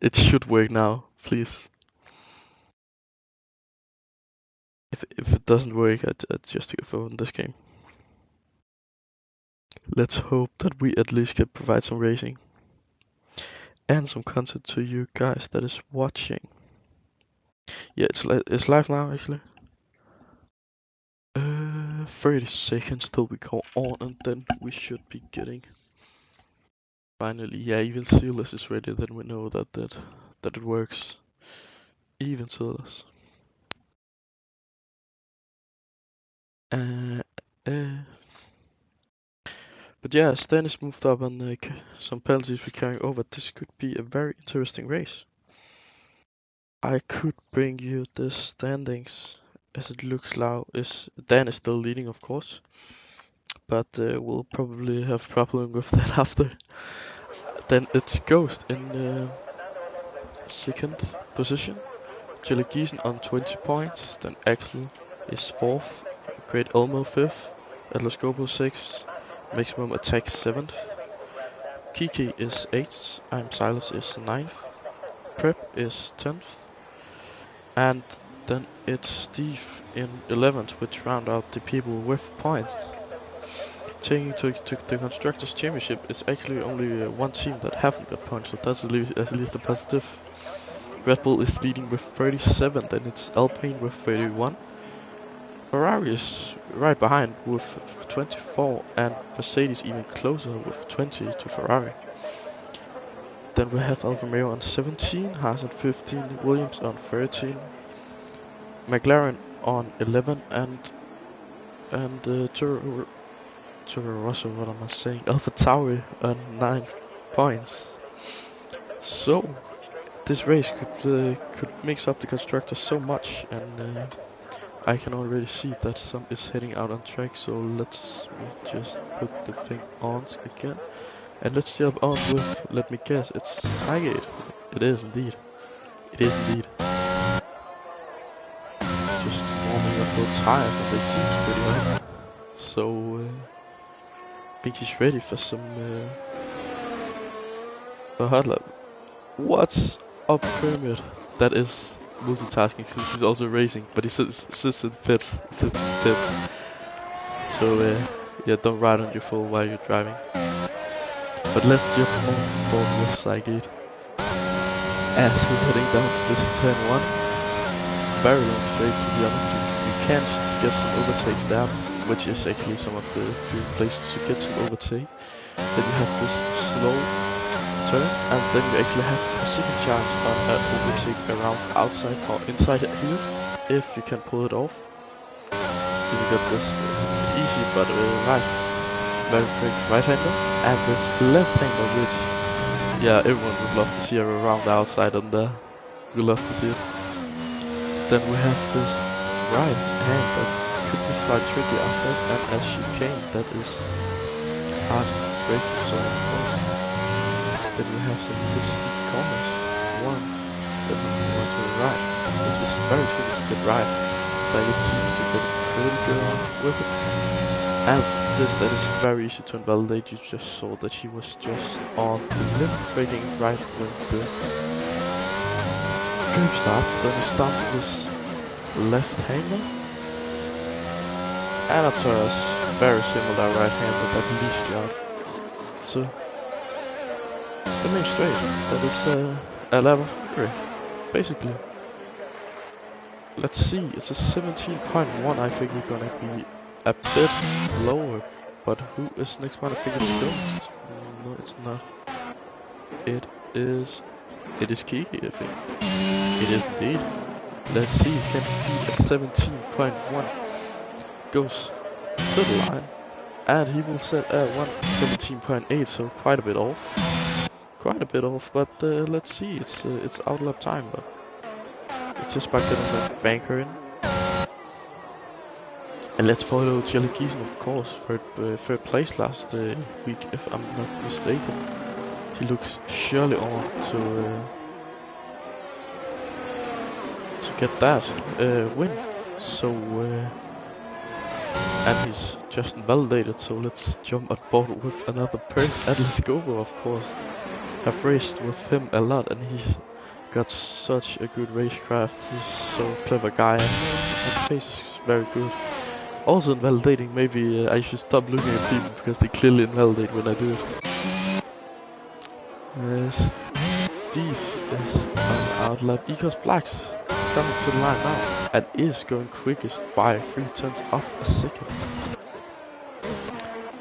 It should work now, please. If it doesn't work, I'd just give up on this game. Let's hope that we at least can provide some racing and some content to you guys that is watching. Yeah, it's live now actually. 30 seconds till we go on, and then we should be getting. Finally, yeah, even Sealess is ready. Then we know that it works. Even Sealess. Uh, uh, but yeah, Stan is moved up and some penalties we're carrying over. This could be a very interesting race. I could bring you the standings as it looks now. Dan is still leading, of course, but we'll probably have problem with that after. Then it's Ghost in second position. Jelly Giesen on 20 points. Then Axel is fourth. Great Elmo fifth. Atlas Gobo 6th. Maximum Attack 7th. Kiki is 8th. I'm Silas is 9th. Prep is 10th. And then it's Steve in 11th, which round out the people with points. Taking to the Constructors Championship is actually only one team that haven't got points, so that's at least a positive. Red Bull is leading with 37, then it's Alpine with 31. Ferrari is right behind with 24, and Mercedes even closer with 20 to Ferrari. Then we have Alfa Romeo on 17, Haas on 15, Williams on 13, McLaren on 11, and Toro Rosso, what am I saying? AlphaTauri on 9 points. So this race could mix up the constructors so much, and I can already see that some is heading out on track. So let's just put the thing on again, and let's jump on with. Let me guess, it's Cygate. It is indeed. It is indeed. Just warming up those tires, and they seem pretty well. So I think he's ready for some for hot lap. What's up, Kermit? That is multitasking since he's also racing, but he sits in pits. So yeah, don't ride on your full while you're driving. But let's jump on board with Cygate as we're heading down to this turn 1. Very long straight, to be honest. You can get some overtakes down, which is actually some of the few places to get some overtake. Then you have this slow turn, and then you actually have a second chance on an overtake around outside or inside here, if you can pull it off. Then you got this easy but very quick right-hander, and this left-hander, which, yeah, everyone would love to see around the outside on there. We love to see it. Then we have this right hand that could be quite tricky after, and as chicane that is hard braking zone, of course. Then we have some risky corners. One that we want to the right, which is very tricky to get right, so I can see to get pretty good on with it. And this that is very easy to invalidate. You just saw that he was just on the left braking right when the curve starts. Then he starts this left-hander, and after us very similar right-hander that leads you out to the main straight. That is a lap of Hungary, basically. Let's see, it's a 17.1. I think we're gonna be a bit lower, but who is next one? I think it's Ghost. No, it's not. It is Kiki, I think. It is indeed. Let's see, it can be a 17.1. Goes to the line, and he will set a 17.8, so quite a bit off. But let's see, it's out lap time, but it's just by getting that banker in. And let's follow Jelly Giesen, of course, third place last week, if I'm not mistaken. He looks surely on to get that win. So and he's just invalidated, so let's jump on board with another person. Atlas Gobo, of course. I've raced with him a lot, and got such a good racecraft. He's so clever guy, and his pace is very good. Also invalidating, maybe I should stop looking at people because they clearly invalidate when I do it. Steve is on outlap. Ecos Blacks coming to the line now and is going quickest by 0.3 of a second.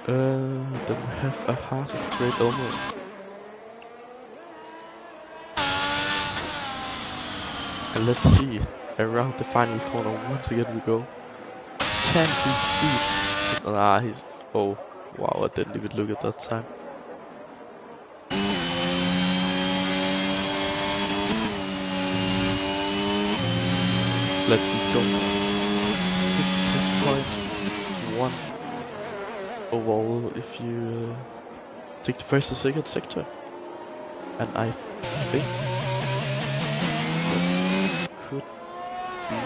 Then we have a Heart of Great Elmo. And let's see, around the final corner once again we go. Can he beat? Ah, he's... Oh, wow, I didn't even look at that time. Let's see, go. 56.1 overall if you take the first and second sector. And I think that could be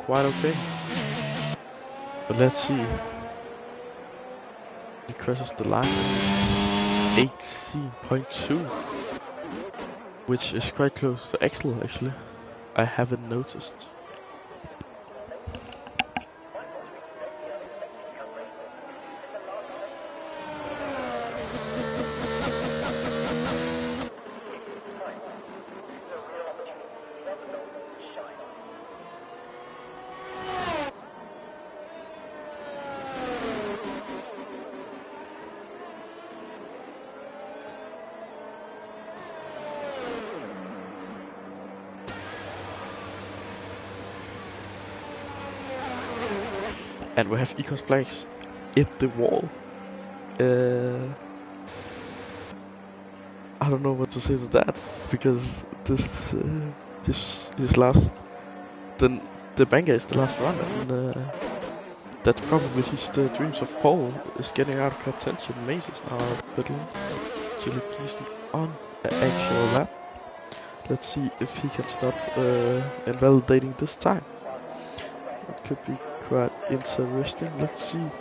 quite okay. But let's see. He crosses the line. 18.2, which is quite close to Axel actually. I haven't noticed. And we have Ecos Blacks in the wall. I don't know what to say to that, because this his last, the banger is the last run, and that's probably his dreams of pole is getting out of contention. Mace is now out of the middle. Chili Giesen on the actual lap. Let's see if he can stop invalidating this time. It could be quite interesting. Let's see.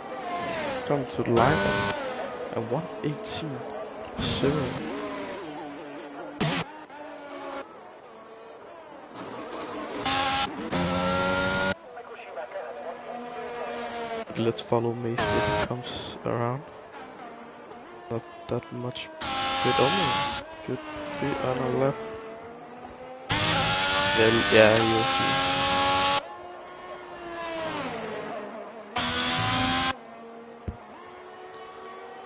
Coming to the line and 1:18.0. Let's follow Mace when he comes around. Not that much. Good only. Could be on a lap. Yeah, you'll see.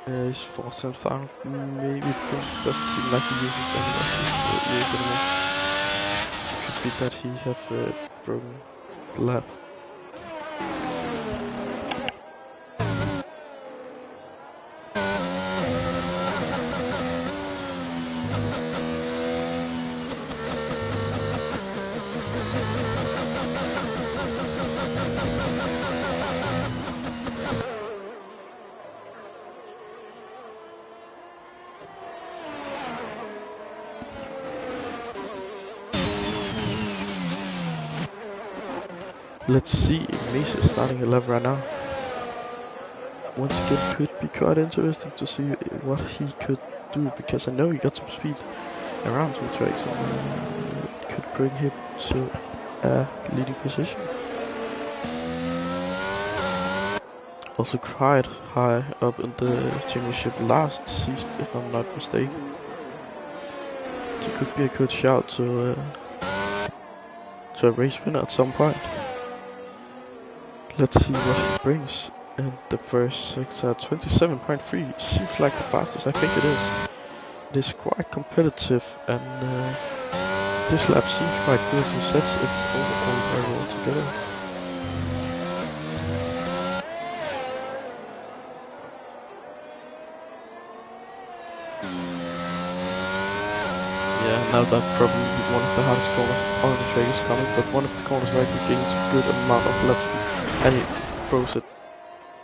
He's 4 cents down. Maybe doesn't seem like he uses anymore. Could be that he have broken the lap. Let's see, Mace is starting a lap right now. Once again, could be quite interesting to see what he could do, because I know he got some speed around two tracks and could bring him to a leading position. Also quite high up in the championship last season, if I'm not mistaken. So it could be a good shout to a race winner at some point. Let's see what he brings in the first sector. 27.3 seems like the fastest. I think it is. It is quite competitive, and this lap seems quite good. He sets it overall very well together. Yeah, now that probably one of the hardest corners on the track is coming, but one of the corners where he gains a good amount of lap speed. And he throws it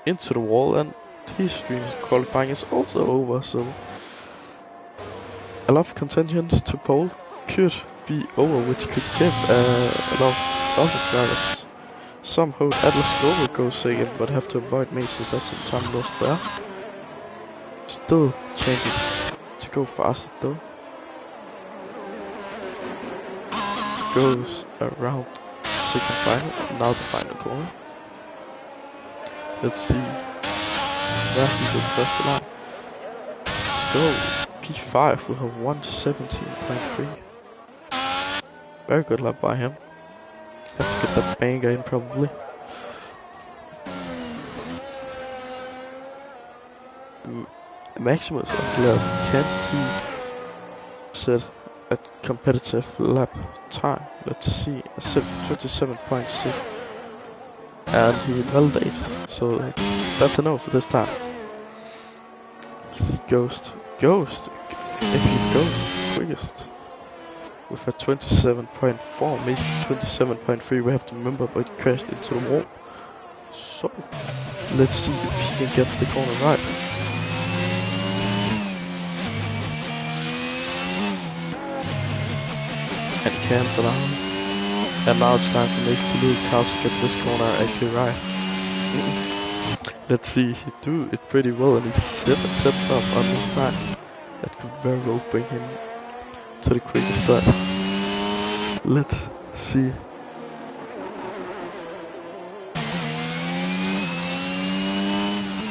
into the wall, and his stream qualifying is also over, so a lot of contentions to pole could be over, which could give a lot of other drivers some hope. Atlas Global goes second, but have to avoid Mace, so that's some time lost there. Still chances to go faster though. goes around second final, now the final corner. Let's see where he will cross the line. Go P5 with a 117.3. Very good lap by him. Have to get that banger in probably. Maximus of lap, can he set a competitive lap time? Let's see, a 27.6. And he validates, so that's a no for this time. Ghost. If he goes quickest with a 27.4, maybe 27.3, we have to remember, but he crashed into the wall. So let's see if he can get the corner right. And can for now. And now it's time for next to Luke how to get this corner actually right. Let's see, he do it pretty well, and he's 7 steps up on this time. That could very well bring him to the quickest lap. Let's see.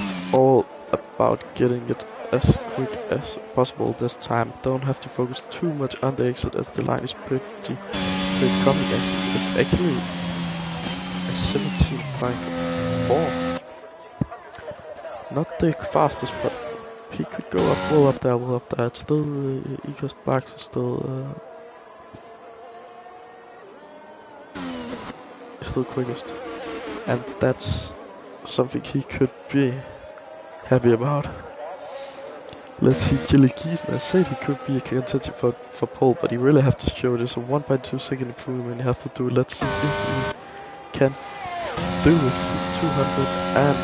It's all about getting it as quick as possible this time. Don't have to focus too much on the exit, as the line is pretty coming, as it's actually a 17.4. Not the fastest, but he could go up, well up there. It's still, Esports Box is still quickest. And that's something he could be happy about. Let's see, Gilligan, I said he could be a contender for pole, but he really have to show this a 1.2 second improvement. You have to do it. Let's see if he can do it. 200 and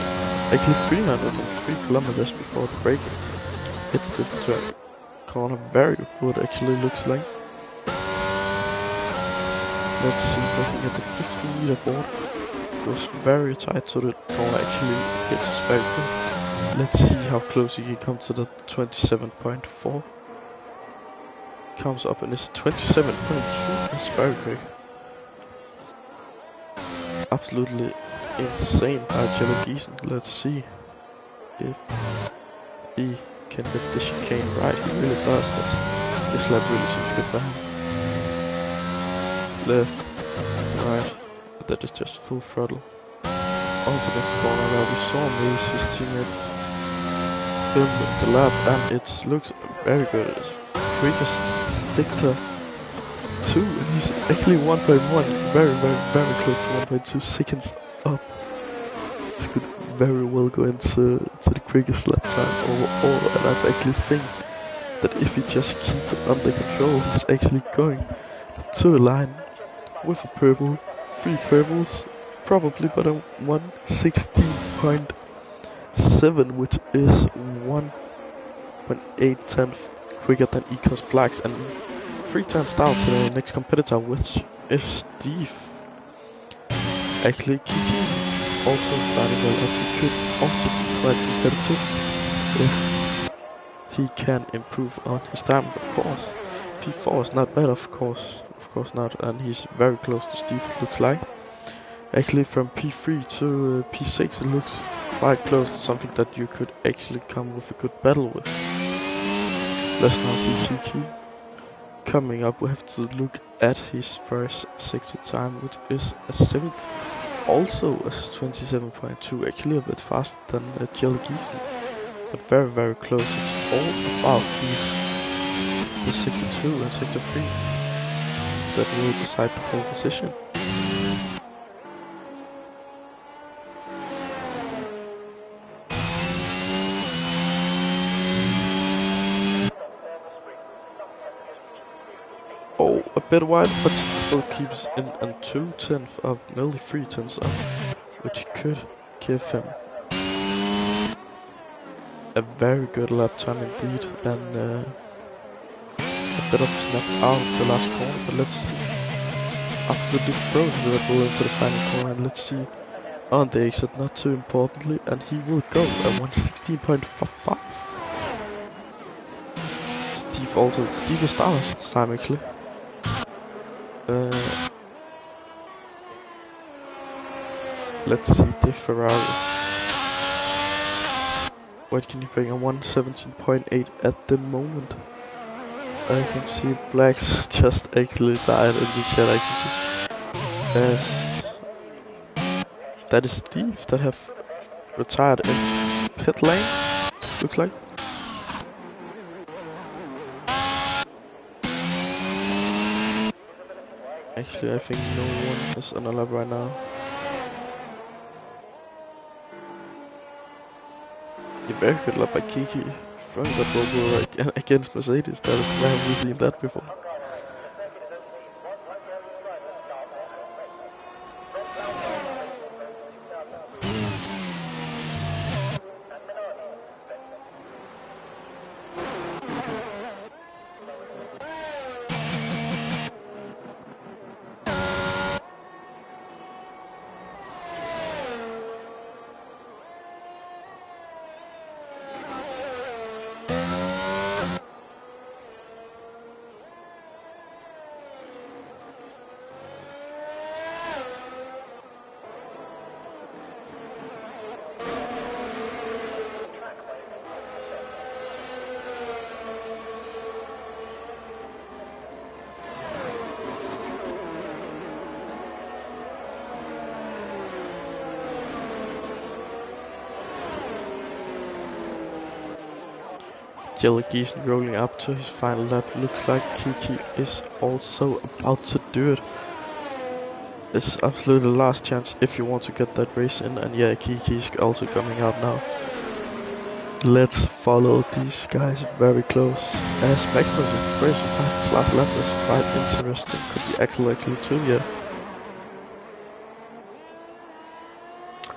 actually 303 kilometers before the break. It's the turn corner very good, actually looks like. Let's see, looking at the 50-meter board, goes very tight, so the corner actually hits very good. Let's see how close he can come to the 27.4. Comes up and it's 27.2. That's very quick. Absolutely insane by Gilligan. Let's see if he can get the chicane right. He really does. This lap really seems good for him. Left, right. That is just full throttle. Onto the corner where we saw Mace's teammate film the lap, and it looks very good. It's quickest sector 2, and he's actually 1.1, very close to 1.2 seconds up. This could very well go into the quickest lap time overall, and I actually think that if he just keep it under control, he's actually going to the line with a purple, 3 purples, probably, but a 116.7, which is 1.8 quicker than Esports Blacks, and 3 times down to the next competitor, which is Steve. Actually, Kiki also started well, and he could also be quite competitive if he can improve on his time, of course. P4 is not bad, of course not, and he's very close to Steve, it looks like. Actually, from P3 to P6 it looks quite close to something that you could actually come with a good battle with. Let's now see Kiki. Coming up, we have to look at his first sector time, which is a 7, also a 27.2, actually a bit faster than Gilligan, but very close. It's all about the sector 2 and sector 3 that will decide the pole position. Oh, a bit wide, but still keeps in on 2/10 of nearly 3/10 up, which could give him a very good lap time indeed, and a bit of snap out of the last corner. But let's see. Absolutely throws Red Bull into the final corner, and let's see on the exit, not too importantly, and he will go at 116.55. Steve is Starless this time actually. Uh, let's see the Ferrari. What can you bring? A 117.8 at the moment. I can see Blacks just actually died in the chat. I can see. That is Steve that have retired in pit lane. Looks like. Actually, I think no one is on a lap right now. A very good lap by Kiki from the Volvo against Mercedes. That is, where have we seen that before? Jellygeeson rolling up to his final lap. Looks like Kiki is also about to do it. This is absolutely the last chance if you want to get that race in, and yeah, Kiki is also coming out now. Let's follow these guys very close. As Maximus is the first to start his last lap is quite interesting. Could be actually too, yeah.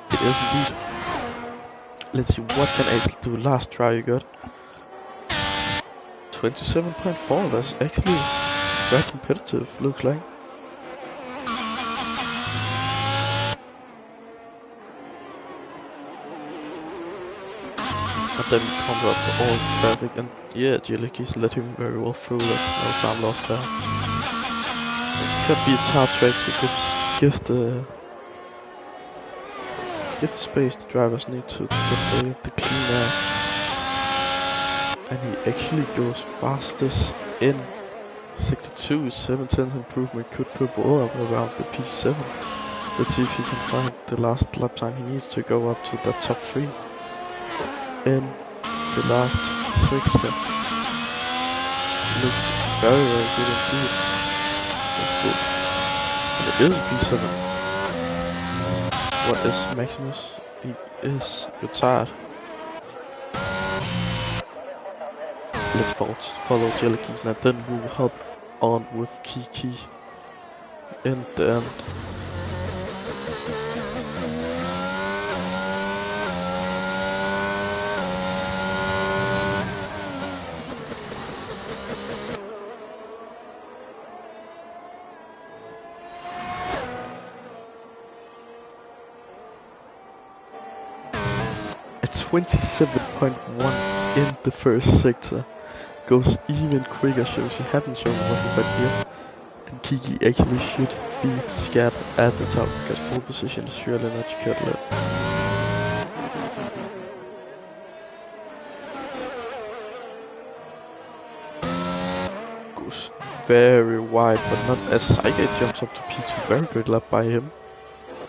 It is indeed. Let's see what can Axel do. Last try you got. 27.4, that's actually very competitive, looks like. And then comes up to all traffic, and yeah, Jellygeeson let him very well through, that's no time lost there. It could be a hard track to give the space the drivers need to get the clean air. And he actually goes fastest in 62, 7/10 improvement could put all up around the P7. Let's see if he can find the last lap time he needs to go up to that top 3 in the last sector. Looks very, very good indeed. And it is a P7. What is Maximus? He is retired. Let's follow Jellygeeson, and then we will hop on with Kiki in the end. At 27.1 in the first sector. Goes even quicker, shows he hasn't shown what he's back here. And Kiki actually should be scared at the top, because pole position is surely not secured yet. Goes very wide, but not as Saigate jumps up to P2, very good lap by him.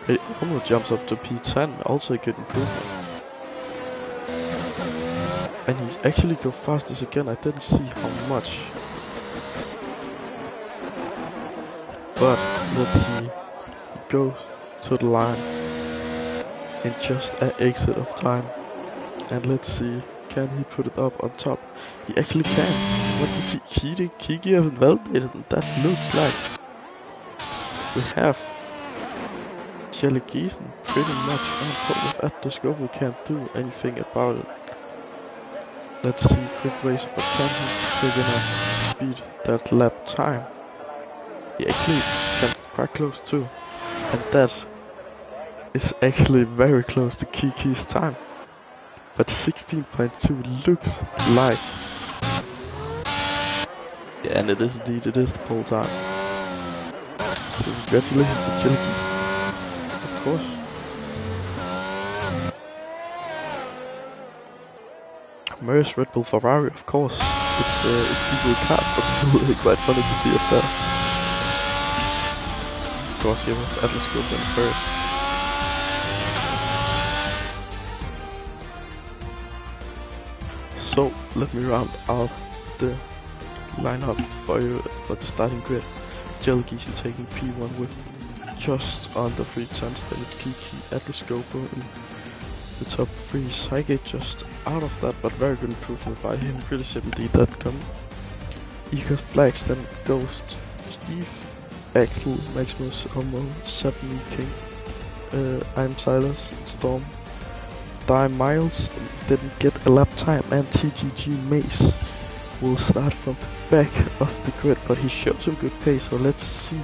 It almost jumps up to P10, also a good improvement. And he's actually go fastest again, I didn't see how much. But let's see, he goes to the line in just an exit of time. And let's see, can he put it up on top? He actually can. What did Kiki haven't validated, and that looks like we have Jellygeeson pretty much on top at the scope. We can't do anything about it. Let's see, quick race, but can he quick enough to beat that lap time? He actually came quite close too, and that is actually very close to Kiki's time. But 16.2 looks like, yeah, and it is indeed, it is the pole time. Congratulations to Jellies. Of course. Merce, Red Bull, Ferrari, of course. It's people cars, but still quite funny to see up there. Of course, you have Atlas Group in first. So let me round out the lineup for you for the starting grid. Jellies taking P1 with just under 3 tenths. Then it's Kiki, Atlas Gopo in the top 3. Psyche just out of that, but very good improvement by him. Really shouldn't need that coming. Ecos Blacks, then Ghost, Steve, Axel, Maximus, Homo, Sabni, King, I'm Silas, Storm, Die Miles didn't get a lap time, and TTG Mace will start from the back of the grid, but he showed some good pace, so let's see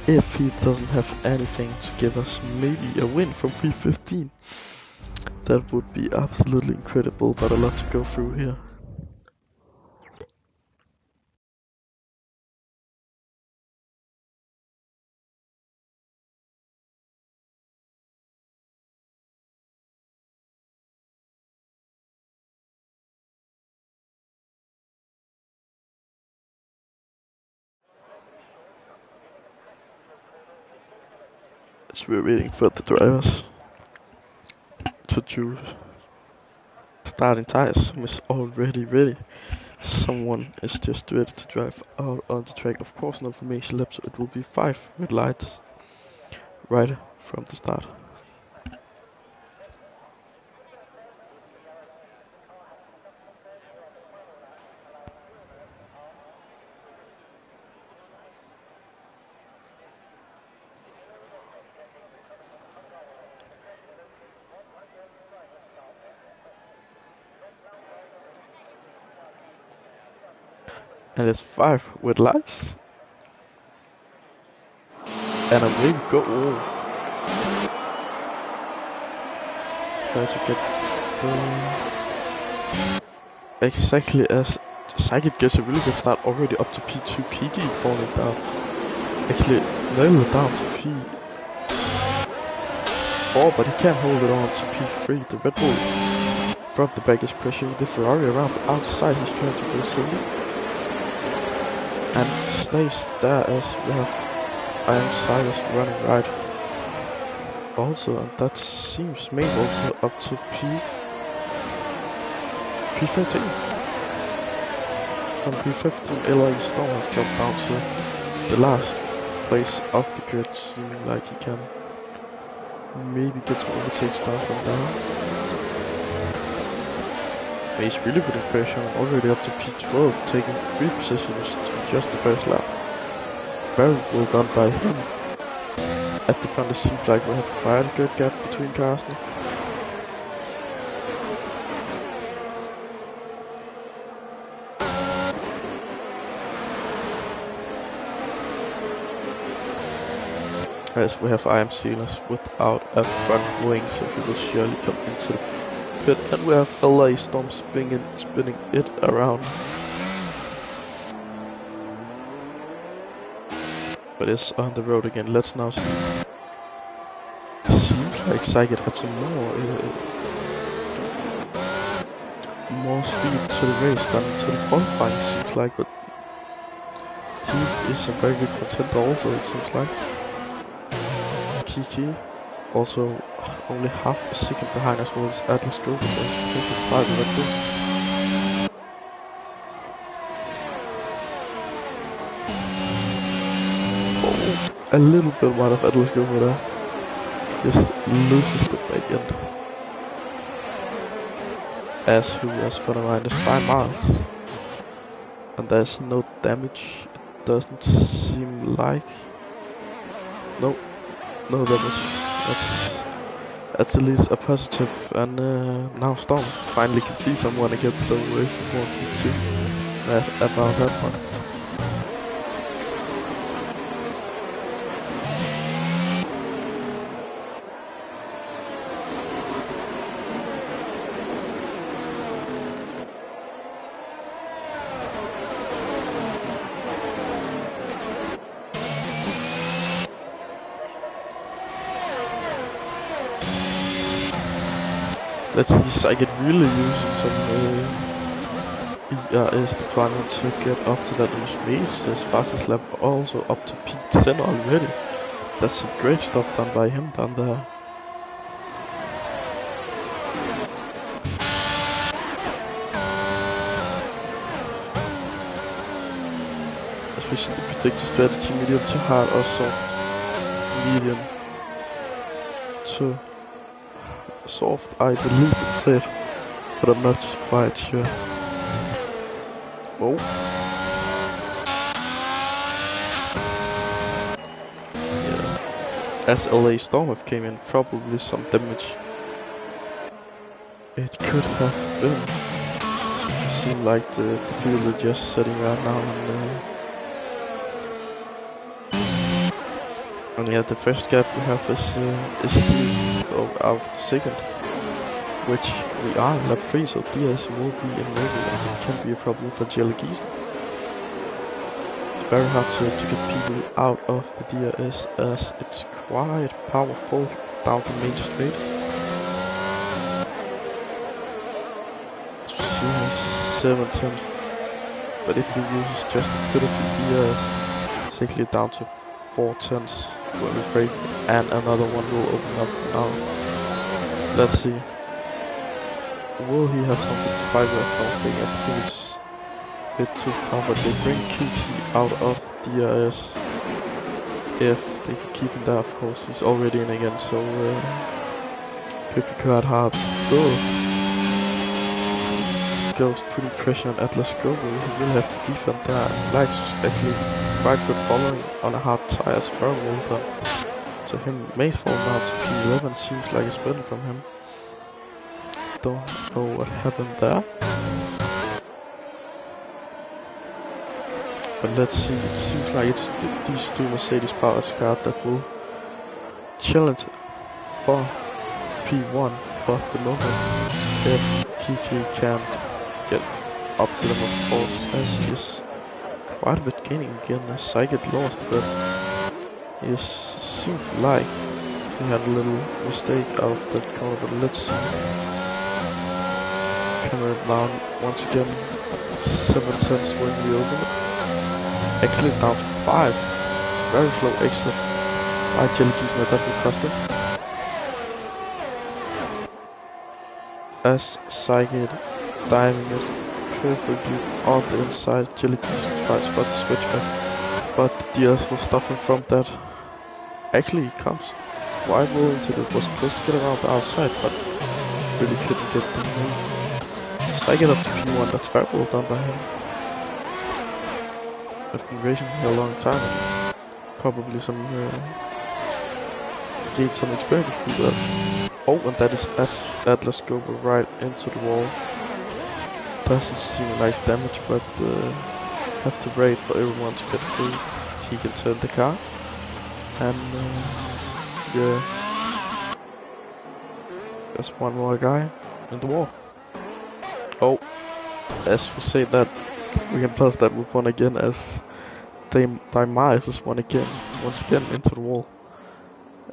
if he doesn't have anything to give us maybe a win from 315. That would be absolutely incredible, but a lot to go through here. As we're waiting for the drivers to choose starting tires, some is already ready. Someone is just ready to drive out on the track. Of course, no formation lap, so it will be 5 red lights right from the start. And it's 5 with lights. And away we go. Oh. Try to get exactly as Psychic gets a really good start already up to P2. Kiki falling down. Actually, nailed it down to P4, but he can't hold it on to P3. The Red Bull from the back is pressuring the Ferrari around the outside. He's trying to go slowly. And stays there as we have Iron Silas running right. Also, and that seems Maze also up to P13. From P15, LA Storm has jumped down to the last place of the grid, seeming like he can maybe get some overtakes down from there. Maze really putting pressure on, already up to P12, taking 3 positions to just the first lap. Very well done by him. At the front it seems like we have quite a good gap between cars now. As we have IM Sealers without a front wing, so he will surely come into the pit. And we have LA Storm spinning it around. But it's on the road again. Let's now see. Seems like Psychic have some more speed to the race than to the qualifying, seems like, but he is a very good contender also, it seems like. Kiki also only half a second behind as well as Atlas Go, but there's 5 of Red Bull. A little bit wide of Atlas Go over there. Just loses the back end. As who was gonna minus 5 miles. And there's no damage, it doesn't seem like. No damage. That's at least a positive. And now Storm finally can see someone again, so we're more to about that one. Let's see, I get really using some ERS deployment to get up to that race as fastest lap, also up to P10 already. That's some great stuff done by him down there. As we see the predicted strategy, medium to hard or soft. Medium to soft, I believe it said, but I'm not quite sure. Oh. Yeah. As LA Storm have came in, probably some damage. It could have been. It seemed like the field is just sitting right now and yeah, the first gap we have is the out of the second, which we are lap 3, so DS will be in maybe and it can be a problem for Jellegisen. It's very hard to get people out of the DRS as it's quite powerful down the main straight. See 7 tenths, but if you use just a bit of the DRS, it's actually down to 4 tenths when we break, and another one will open up now. Let's see. Will he have something to fight with? I think it's a bit too tough, but they bring Kiki out of DRS. If they can keep him there, of course, he's already in again, so could be quite hard still. Ghost putting pressure on Atlas Global, he will have to defend there. Likes actually quite good following on a hard tire as very well done. So him may fall now to P11, seems like it's better from him. Don't know what happened there. But let's see, it seems like it's these two Mercedes powered cars that will challenge for P1 for the moment. If Kiki can't get up to them, of course, as he is quite a bit gaining again as I get lost, but it seemed like he had a little mistake out of that corner, but let's see. Camera down once again, 7 tenths when we open it. Actually down to 5, very slow exit by Jellegisen, that will cost him. As Psychic diving it perfectly on the inside, Jellegisen tries for the switchback, but the DS will stop him from that. Actually he comes quite well into it, was supposed to get around the outside, but really couldn't get the move. Psychic up to P1, that's very well done by him. I've been racing here a long time and probably gained some experience through that. Oh, and that is Atlas go right into the wall. Doesn't seem like damage, but have to wait for everyone to get through. He can turn the car. And yeah, there's one more guy in the wall. Oh, as we say that, we can plus that with one again as Daimaris is once again into the wall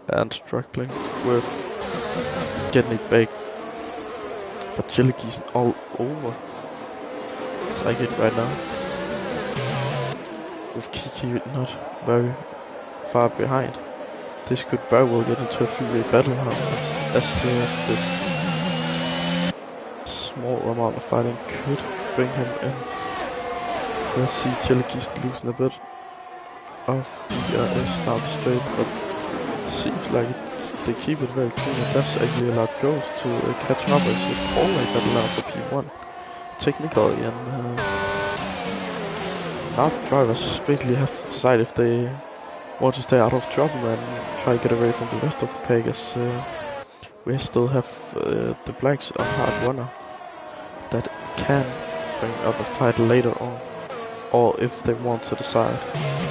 and struggling with getting it back. But Jellegisen all over. So I get right now. With Kiki not very far behind. This could very well get into a three-way battle now as the small amount of fighting could bring him in. Let's see Jellegisen losing a bit of the now straight, but seems like they keep it very clean, and that's actually a lot goes to catch up as a four-way battle now for P1 technically, and now the drivers basically have to decide if they want to stay out of trouble and try to get away from the rest of the pack, as we still have the blacks on hard runner that can bring up a fight later on, or if they want to decide,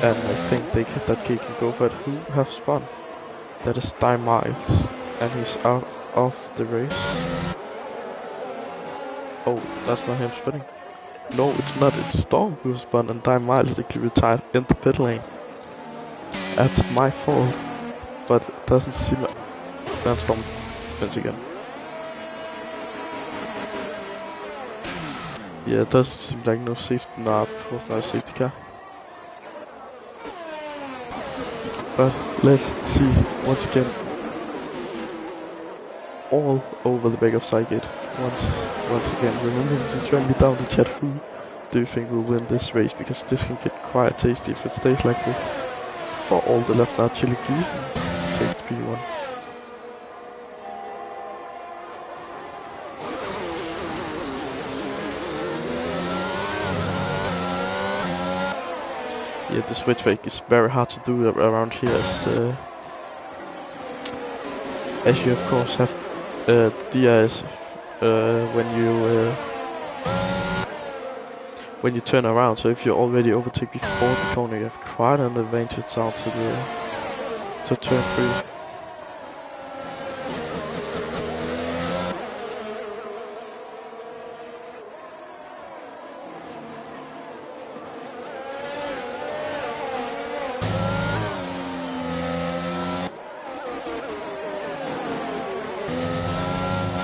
and I think that Kiki can go for it. Who have spun? That is Miles, and he's out of the race. Oh, that's not him spinning. No, it's not. It's Storm who spun, and Miles is actually retired in the pit lane. That's my fault, but it doesn't seem like Storm spins again. Yeah, it doesn't seem like no safety, no, of course not a safety car. But let's see, once again, all over the back of Cygate. Once again, remembering to join me down the chat, who do you think will win this race, because this can get quite tasty if it stays like this. For all the left out, Chili Goose takes P1. Yeah, the switch brake is very hard to do around here, as you of course have DRS when you turn around. So if you already overtake before the corner, you have quite an advantage out to turn 3.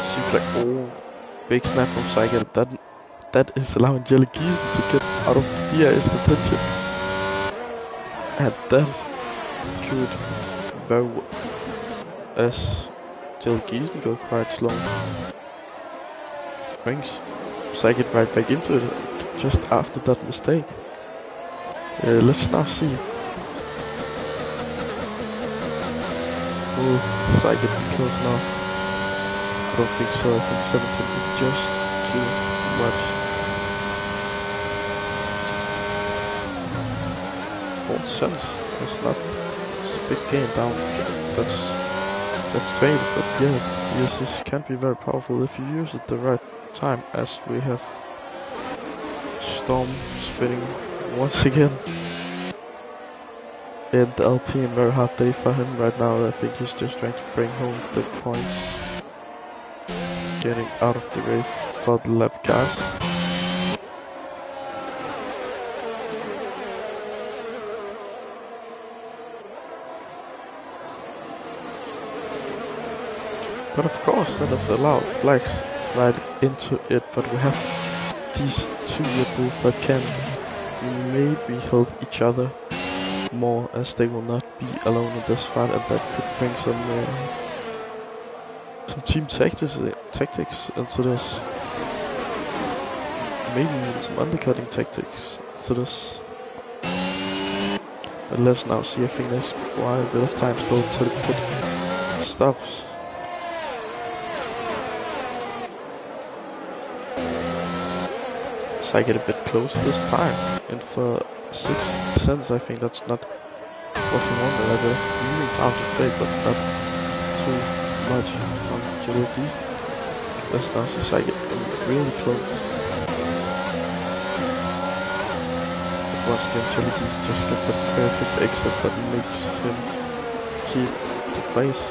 Seems like, oh, big snap from Cycle. That is allowing Jelly Geese to get out of DRS attention. And that could very well, as Jelly Geese go quite slow, brings Cycle right back into it just after that mistake. Let's now see. Will Cycle be close now? I don't think so. I think 17 is just too much. 4 cents. That's not. It's a big gain down. That's great, but yeah, this can be very powerful if you use it the right time, as we have Storm spinning once again. And the LP in very hard day for him right now. I think he's just trying to bring home the points. Getting out of the race for the lap cars. But of course, none of the allowed flags right into it, but we have these 2 Red Bulls that can maybe help each other more, as they will not be alone in this fight, and that could bring some team tactics into this. Maybe even some undercutting tactics into this. But let's now see. I think there's quite a bit of time still until the pit stops. So I get a bit close this time, and for 6 cents I think that's not what we want. I have really down to play, but not too much on Jellybees. Let's now see I get really close. But once again, Jellybees just get the perfect exit that makes him keep the place.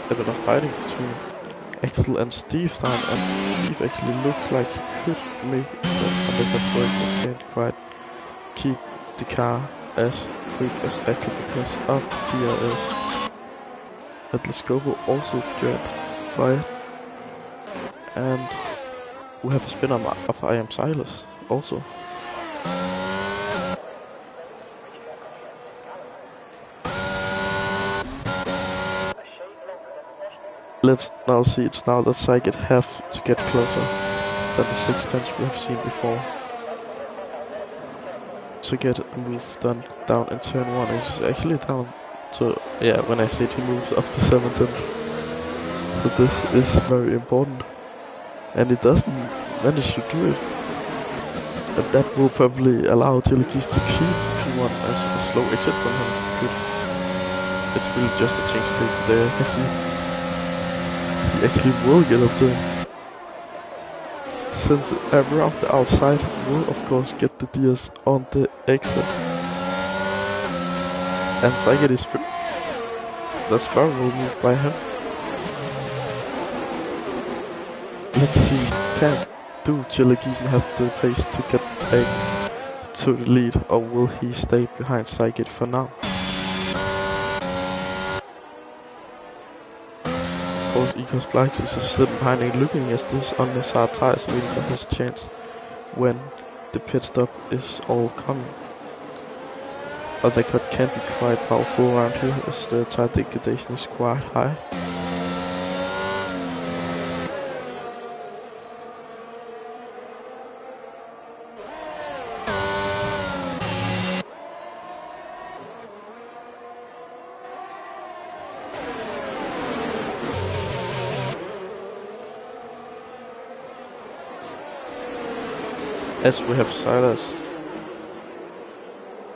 A bit of fighting between Axel and Steve time, and Steve actually looks like he could make the undercut work, but can't quite keep the car as quick as Axel because of DRS. But Lesko will also join the fight, and we have a spin of I Am Silas also. Let's now see, it's now that Cygate have to get closer than the 6 tenths we have seen before. To get a move done down in turn 1 is actually down to, yeah, when I say 2 moves up to 7 tenths. So this is very important. And it doesn't manage to do it. But that will probably allow Jellykeys to keep P1 as a slow exit from him. Good. It's really just a change state there. I see. He actually will get up there. Since around the outside will of course get the DS on the exit. And Cygate is free. That's very well moved by him. Let's see, can Jellykeys have the pace to get back to the lead, or will he stay behind Cygate for now? Of course, because Black is just sitting behind and looking at this on the hard tires waiting for his chance when the pit stop is all coming. But the cut can be quite powerful around here as the tire degradation is quite high. As we have Silas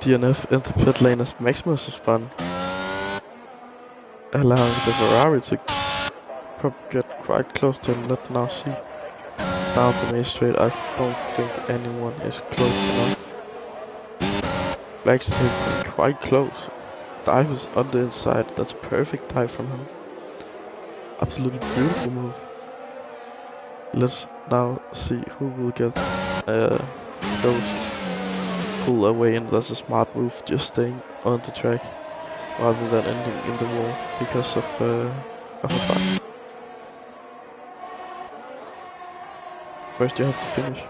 DNF in the pit lane as Maximus is spun, allowing the Ferrari to probably get quite close to him. Let's now see down the main straight. I don't think anyone is close enough. Black's is hitting quite close. Dive is on the inside. That's a perfect dive from him. Absolutely beautiful move. Let's now see who will get Ghost pull away, and that's a smart move, just staying on the track rather than ending in the wall because of a fight. First you have to finish.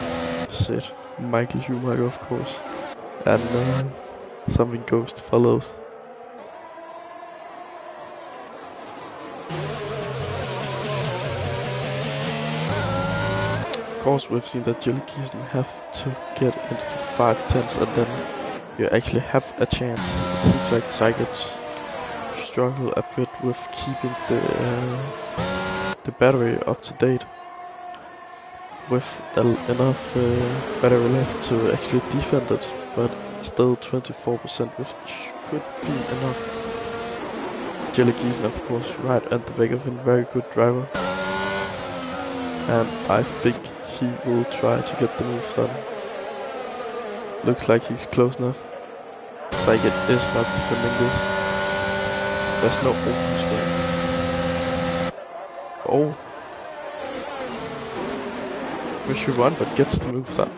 Sit. Michael Schumacher, of course, and something Ghost follows. Of course, we've seen that Jellykeisen have to get into 5/10s, and then you actually have a chance. It seems like Zygots struggle a bit with keeping the battery up to date with enough battery left to actually defend it, but still 24%, which could be enough. Jellykeisen, of course, right at the back of him, very good driver, and I think he will try to get the move done. Looks like he's close enough. Zygot is not defending this. There's no open swing. Oh. Wish you run, but gets the move done.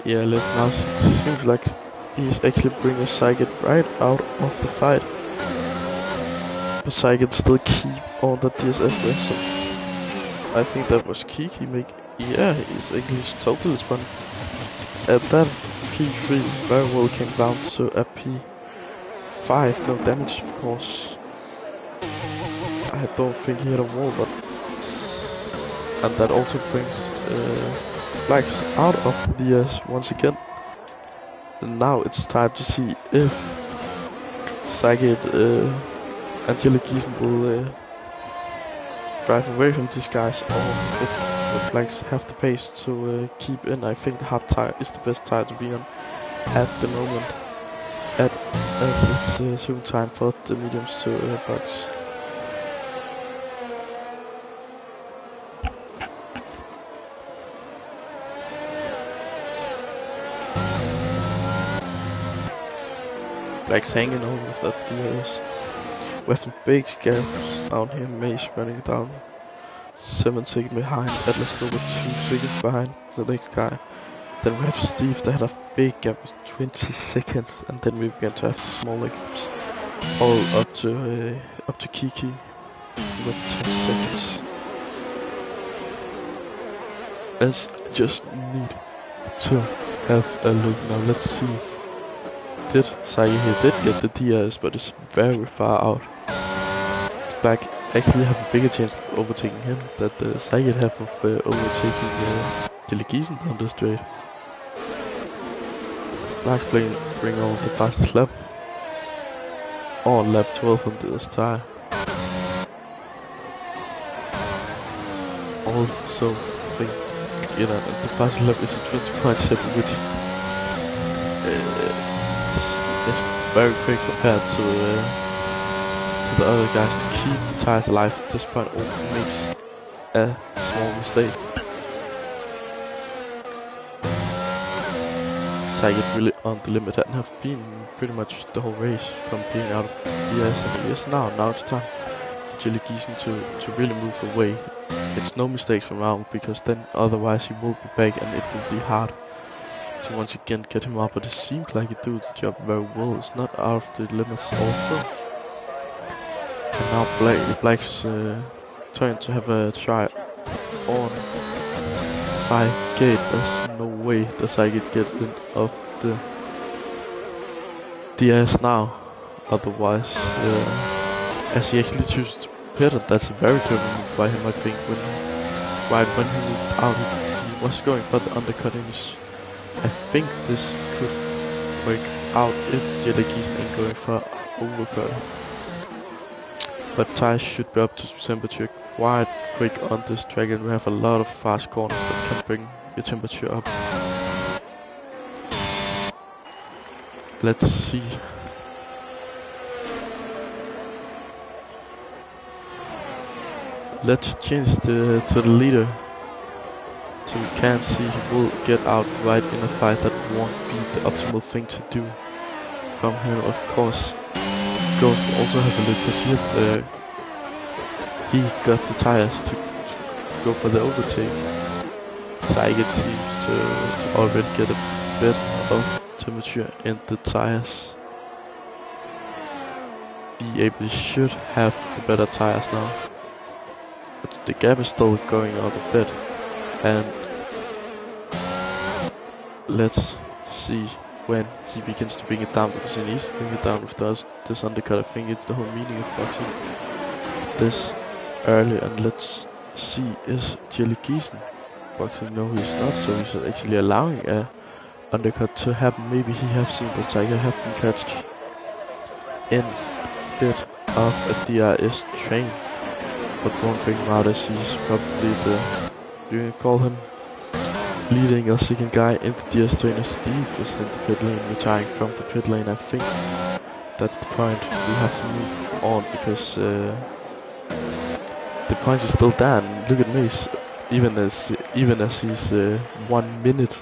Yeah, let's now see. It seems like he's actually bringing Zygot right out of the fight. But Zygot still keep on the DSS with, so I think that was key. Yeah, he's totally spun. At that P3 very well came down to a P5, no damage of course. I don't think he hit a wall, but and that also brings Blacks out of the DS once again. And now it's time to see if Zygot and Jellykeisen will drive away from these guys, or if the Blacks have the pace to keep in. I think the hard tire is the best tire to be on at the moment, as it's soon time for the mediums to box. Black's hanging on with that DS. With some big gaps down here, Mace running down 7 seconds behind, Atlas over 2 seconds behind the next guy. Then we have Steve that had a big gap with 20 seconds, and then we began to have the smaller gaps all up to Kiki with 10 seconds. Let's just need to have a look now. Let's see. Did Zygot here did get the DS, but it's very far out. Black actually have a bigger chance of overtaking him than Zygot have of overtaking Jellykeisen on the straight. Black's bring on the fastest lap. On lap 12 on this tire. Also think, the fastest lap is a 20.7, which is very quick compared to the other guys. To keep the tires alive at this point often makes a small mistake. So I get really on the limit and have been pretty much the whole race from being out of the DS, and it is now it's time for Jelly Giesen to really move away. It's no mistakes from now, because then otherwise he will be back and it will be hard to once again get him up, but it seems like he do the job very well. It's not out of the limits also. And now Black's trying to have a try on side gate. There's no way the side gate get in of the DS now. Otherwise, as he actually chooses to pit it, that's a very clever move by him. I think right when he moved out, he was going for the undercuttings. I think this could work out if Jelly Giesen ain't going for overcut. But tires should be up to temperature quite quick on this track, and we have a lot of fast corners that can bring the temperature up. Let's see. Let's change to the leader, so we can see he will get out right in a fight. That won't be the optimal thing to do from him, of course. Ghost will also have a look, because he got the tires to go for the overtake. Saget seems to already get a bit of temperature in the tires. BNL should have the better tires now, but the gap is still going out a bit. And let's see when he begins to bring it down, because he needs to bring it down with this undercut. I think it's the whole meaning of boxing this early. And let's see, is Jelly Giesen boxing? No, he's not, so he's actually allowing a undercut to happen. Maybe he have seen the tiger have been catched in a bit of a DRS train, but won't bring him out, as he's probably you can call him leading a second guy in the DS trainer. Steve is in the pit lane, retiring from the pit lane. I think that's the point. We have to move on, because the point is still down. Look at me, even as he's 1 minute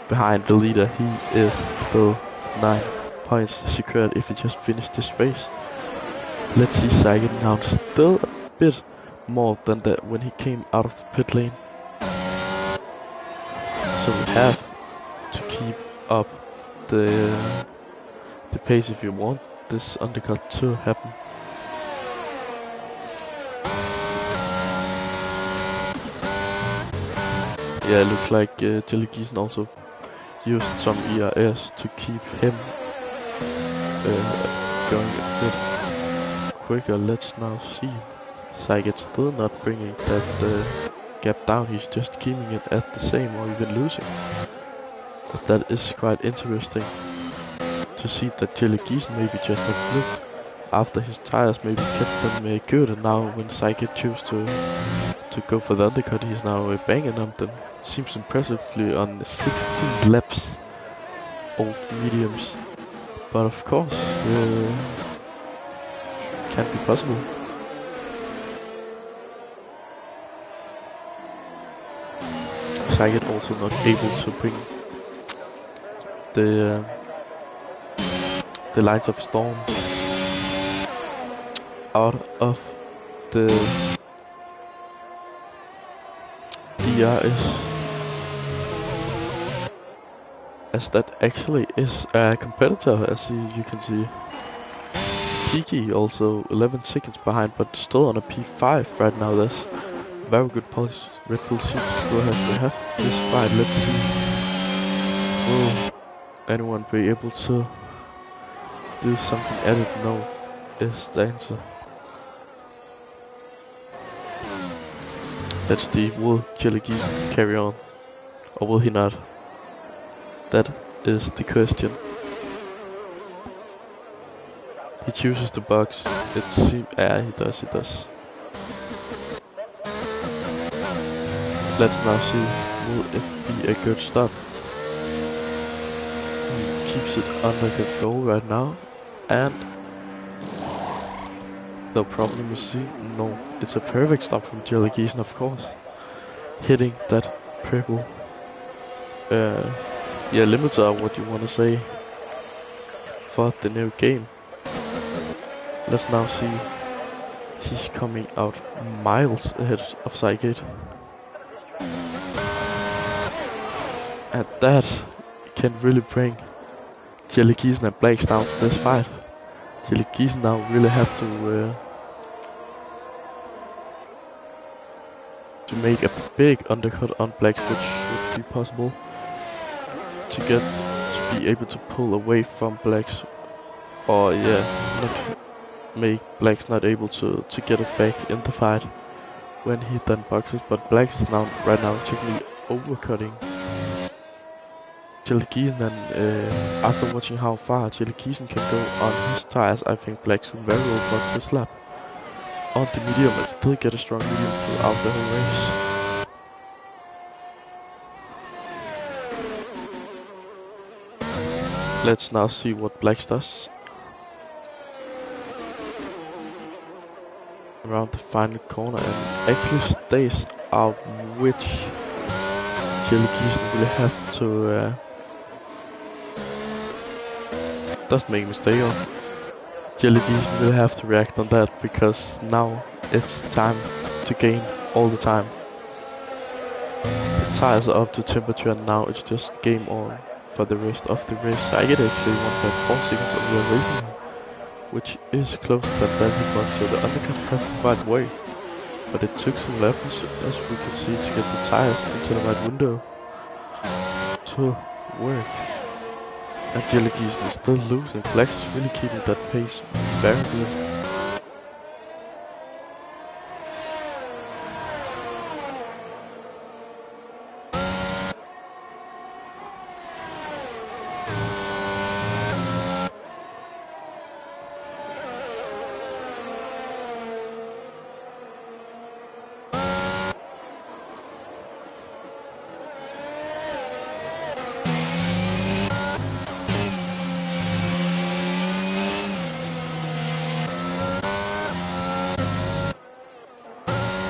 behind the leader, he is still 9 points secured if he just finished this race. Let's see Sagan now, still a bit more than that when he came out of the pit lane. So we have to keep up the pace if you want this undercut to happen. Yeah, it looks like Jelly Giesen also used some ERS to keep him going a bit quicker. Let's now see. Saget's still not bringing that gap down, he's just keeping it at the same or even losing. But that is quite interesting to see that Jelly Giesen maybe just have looked after his tires, maybe kept them good, and now when Saget chooses to go for the undercut, he's now banging them. Then seems impressively on 16 laps, old mediums. But of course, can't be possible. Saget also not able to bring the Lines of Storm out of the DRS, as that actually is a competitor, as you can see. Kiki also 11 seconds behind, but still on a P5 right now. There's very good pulse. Red Bull seems to go ahead to have this fight. Let's see, will anyone be able to do something at it? No is the answer. Let's see, will Jelly Giesen carry on, or will he not? That is the question. He chooses the box. It seems, yeah, he does. Let's now see, will it be a good stop? He keeps it under control right now, and no problem, you see. No, it's a perfect stop from Jellygeesen, of course. Hitting that purple, yeah, limiter, what you want to say, for the new game. Let's now see, he's coming out miles ahead of Cygate. And that can really bring Jellygeesen and Blacks down to this fight. Jellygeesen now really have to make a big undercut on Blacks, which should be possible to be able to pull away from Blacks, or yeah, not make Blacks not able to get it back in the fight when he then boxes. But Blacks is now right now technically overcutting Jellygeesen, and after watching how far Jellygeesen can go on his tires, I think Blacks will very well box the slap on the medium and still get a strong medium throughout the whole race. Let's now see what Blacks does around the final corner and actually stays out, which Jellygeesen will have to doesn't make a mistake on. Jellygeesen will have to react on that, because now it's time to gain all the time. The tires are up to temperature and now it's just game on for the rest of the race. I get actually 1.4 seconds on the racing, which is closer than that box, so the undercut have the right way. But it took some laps, as we can see, to get the tires into the right window to work. And Jellygeesen is still losing. Blacks is really keeping that pace very good.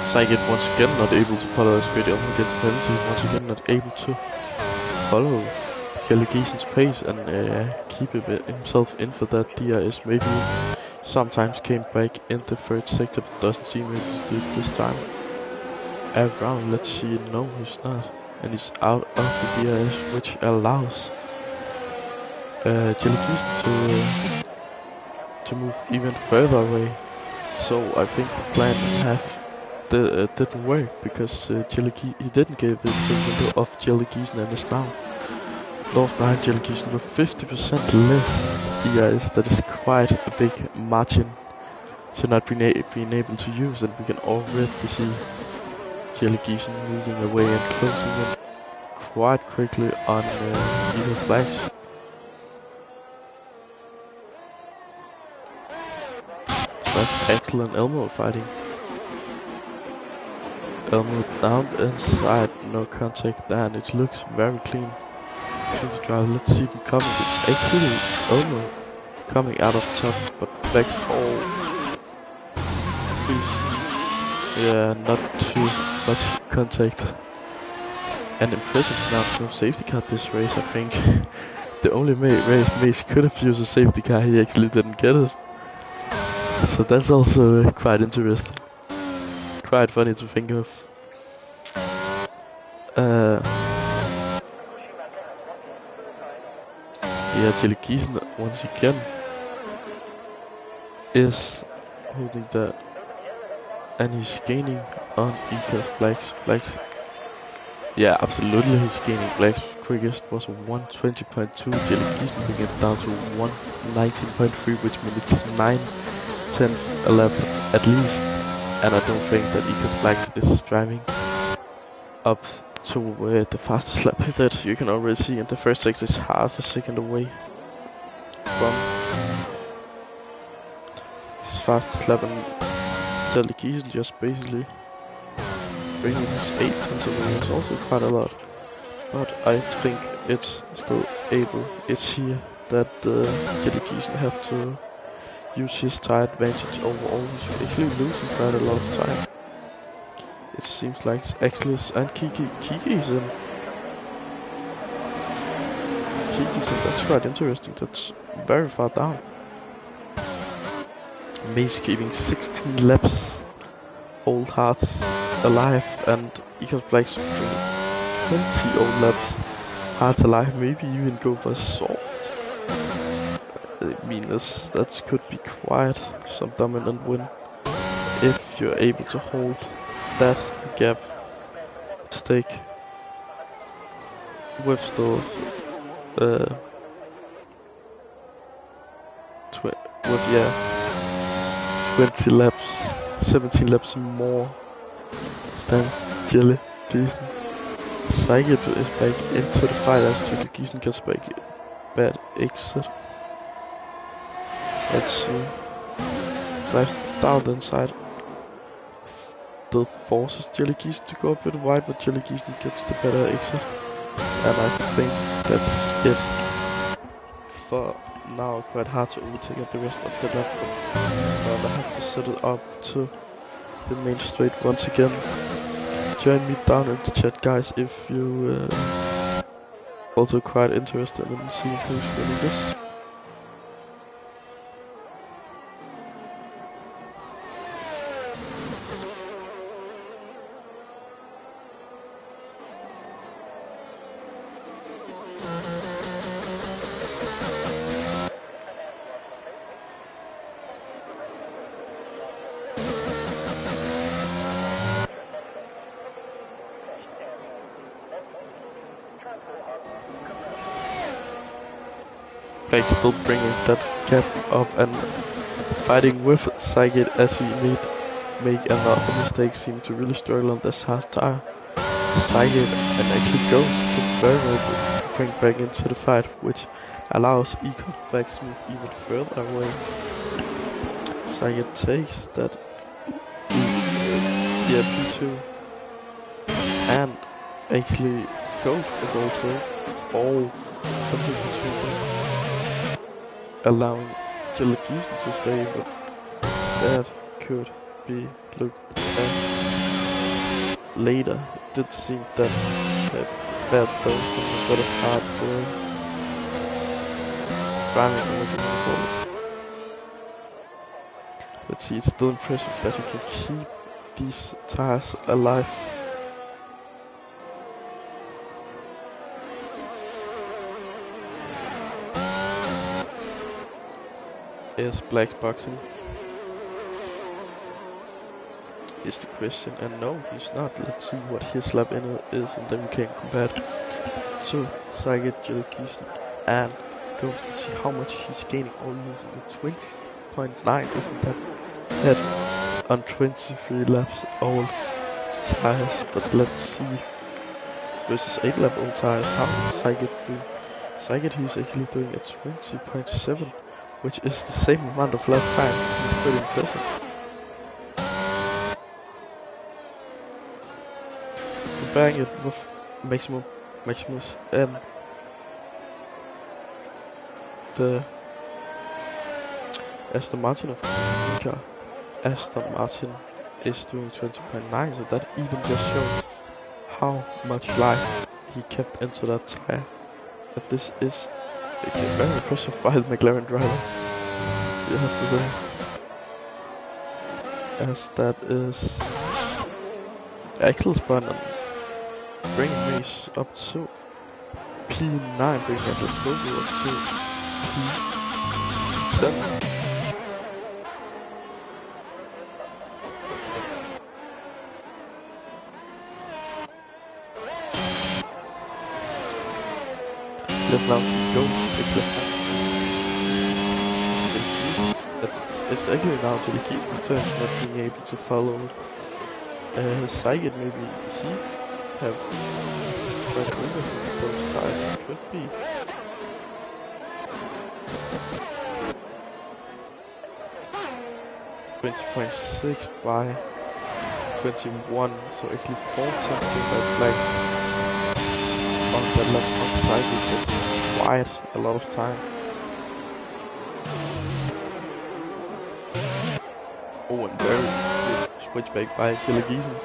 Cygate once again not able to follow a straight elbow, gets a penalty, once again not able to follow Jellygeesen's pace and keep himself in for that DRS. Maybe sometimes came back in the third sector, but doesn't seem able to do it this time around. Let's see, no he's not, and he's out of the DRS, which allows Jellygeesen to move even further away. So I think the plan didn't work, because he didn't give it to the window of Jellygeesen and is now lost behind Jellygeesen with 50% less DRS. That is quite a big margin to not being able to use, and we can already see Jellygeesen moving away and closing in quite quickly on either Blacks. That's excellent Elmo fighting. Elmo down inside, no contact there, and it looks very clean to the drive. Let's see him coming. It's actually Elmo coming out of top, but Blacks, oh, please, yeah, not too much contact. And impressive now, no safety car this race. I think the only race Mace could have used a safety car, he actually didn't get it. So that's also quite interesting. Quite funny to think of. Yeah, Jellygeesen once again is holding that, and he's gaining on Blacks. Yeah, absolutely he's gaining. Blacks quickest was 120.2. Jellygeesen bringing it down to 119.3, which means it's 9, 10, 11 at least. And I don't think that Blacks is driving up to the fastest lap that you can already see, and the first exit is half a second away from his fastest lap, and TTGaming just basically bringing his 8 tenths away is also quite a lot, but I think it's still able. It's here that TTGaming have to use his tire advantage overall. He's actually losing quite a lot of time. It seems like it's Axelis and Kiki's in. That's quite interesting. That's very far down. Mace keeping 16 laps, old hearts alive, and Eagles Black's 20 old laps, hearts alive, maybe even go for soft. I mean, that could be quite some dominant win if you're able to hold that gap stake with still with 20 laps, 17 laps more than Jelly Decent. Saget is back into the fight as TTGaming gets back bad exit. Let's see. Dives down the inside. Still forces TTGaming to go a bit wide, but TTGaming gets the better exit. And I think that's it for now. Quite hard to overtake at the rest of the lap, but I have to set it up to the main straight once again. Join me down in the chat, guys, if you also quite interested in seeing who's winning this. Like still bringing that gap up and fighting with Saget as he make another mistake, seem to really struggle on this hard tire. Saget and actually goes to very well bring back into the fight, which allows Econ Black to move even further away. Saget takes that P2, and actually Ghost is also all between them, allowing TTGaming to stay, but that could be looked at later. It did seem that bad though, some sort of hard for driving looking forward. Let's see, it's still impressive that he can keep these tires alive. Is Black's boxing? Is the question, and no, he's not. Let's see what his lap in is, and then we can compare it to Saget, TTGaming, and go and see how much he's gaining, or using the 20.9. Isn't that on 23 laps old tires? But let's see, versus 8 lap old tires, how does Saget do? Saget, he's actually doing a 20.7. Which is the same amount of lap time. It's pretty impressive. Comparing it with Maximus and the Aston Martin of Mr. Car. Aston Martin is doing 20.9, so that even just shows how much life he kept into that tire. But this is very impressive by the McLaren driver, you have to say. As that is Axel's spot and bringing Mace up to P9, bringing Atlas Goku up to P7. Let's now see Ghost. It's actually now TTGaming's turn, not being able to follow Saget. Maybe he have quite a window with those tires. It could be. .6 by 21, so actually 14 by flags on that lap outside, which is quite a lot of time. Oh, and very good switchback by Gilligiesen.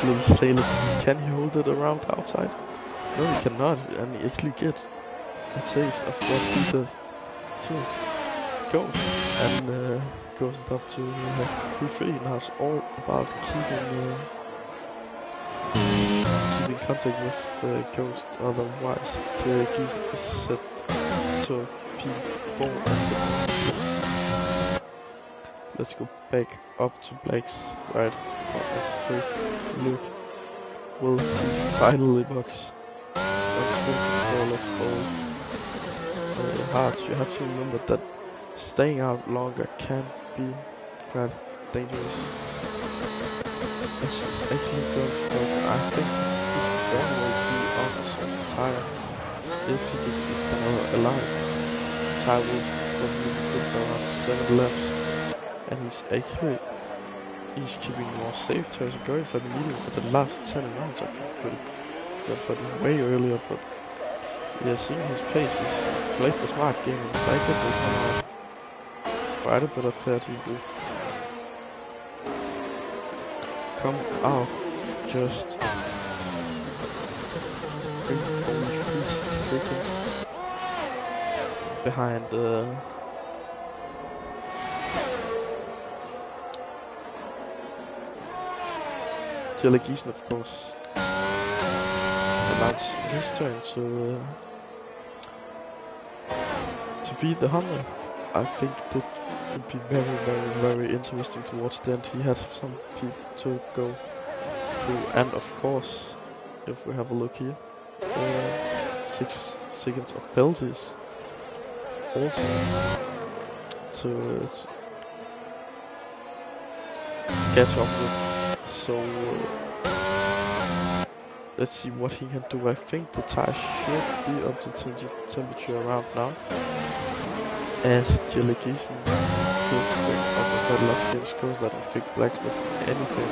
Little sailors, can he hold it around outside? No, he cannot, and he actually gets a taste of what he did too. Goes and goes it up to P3. Now it's all about keeping contact with Ghost. Otherwise, Gilligiesen is set to P4. And let's go back up to Black's right front of 3. Luke will finally box on 24 of all hearts. You have to remember that staying out longer can be quite dangerous. As he's actually going to box, I think he could very well be on a soft tire if he could keep them alive. The tire will probably be good for around 7 laps. And he's keeping more safe tires going for the medium for the last 10 rounds. I think could have gone for them way earlier, but yeah, seeing his pace, he's played the smart game and cycled with quite a bit of fatigue. Come out just 3 seconds behind Gilligiesen, of course. And now it's his turn to beat the 100. I think that could be very interesting towards the end. He had some people to go through, and of course, if we have a look here, 6 seconds of penalties also to catch up with. So let's see what he can do. I think the tire should be up to temperature around now, as Gilligiesen will pick up a quite last game's course. I don't think Black with anything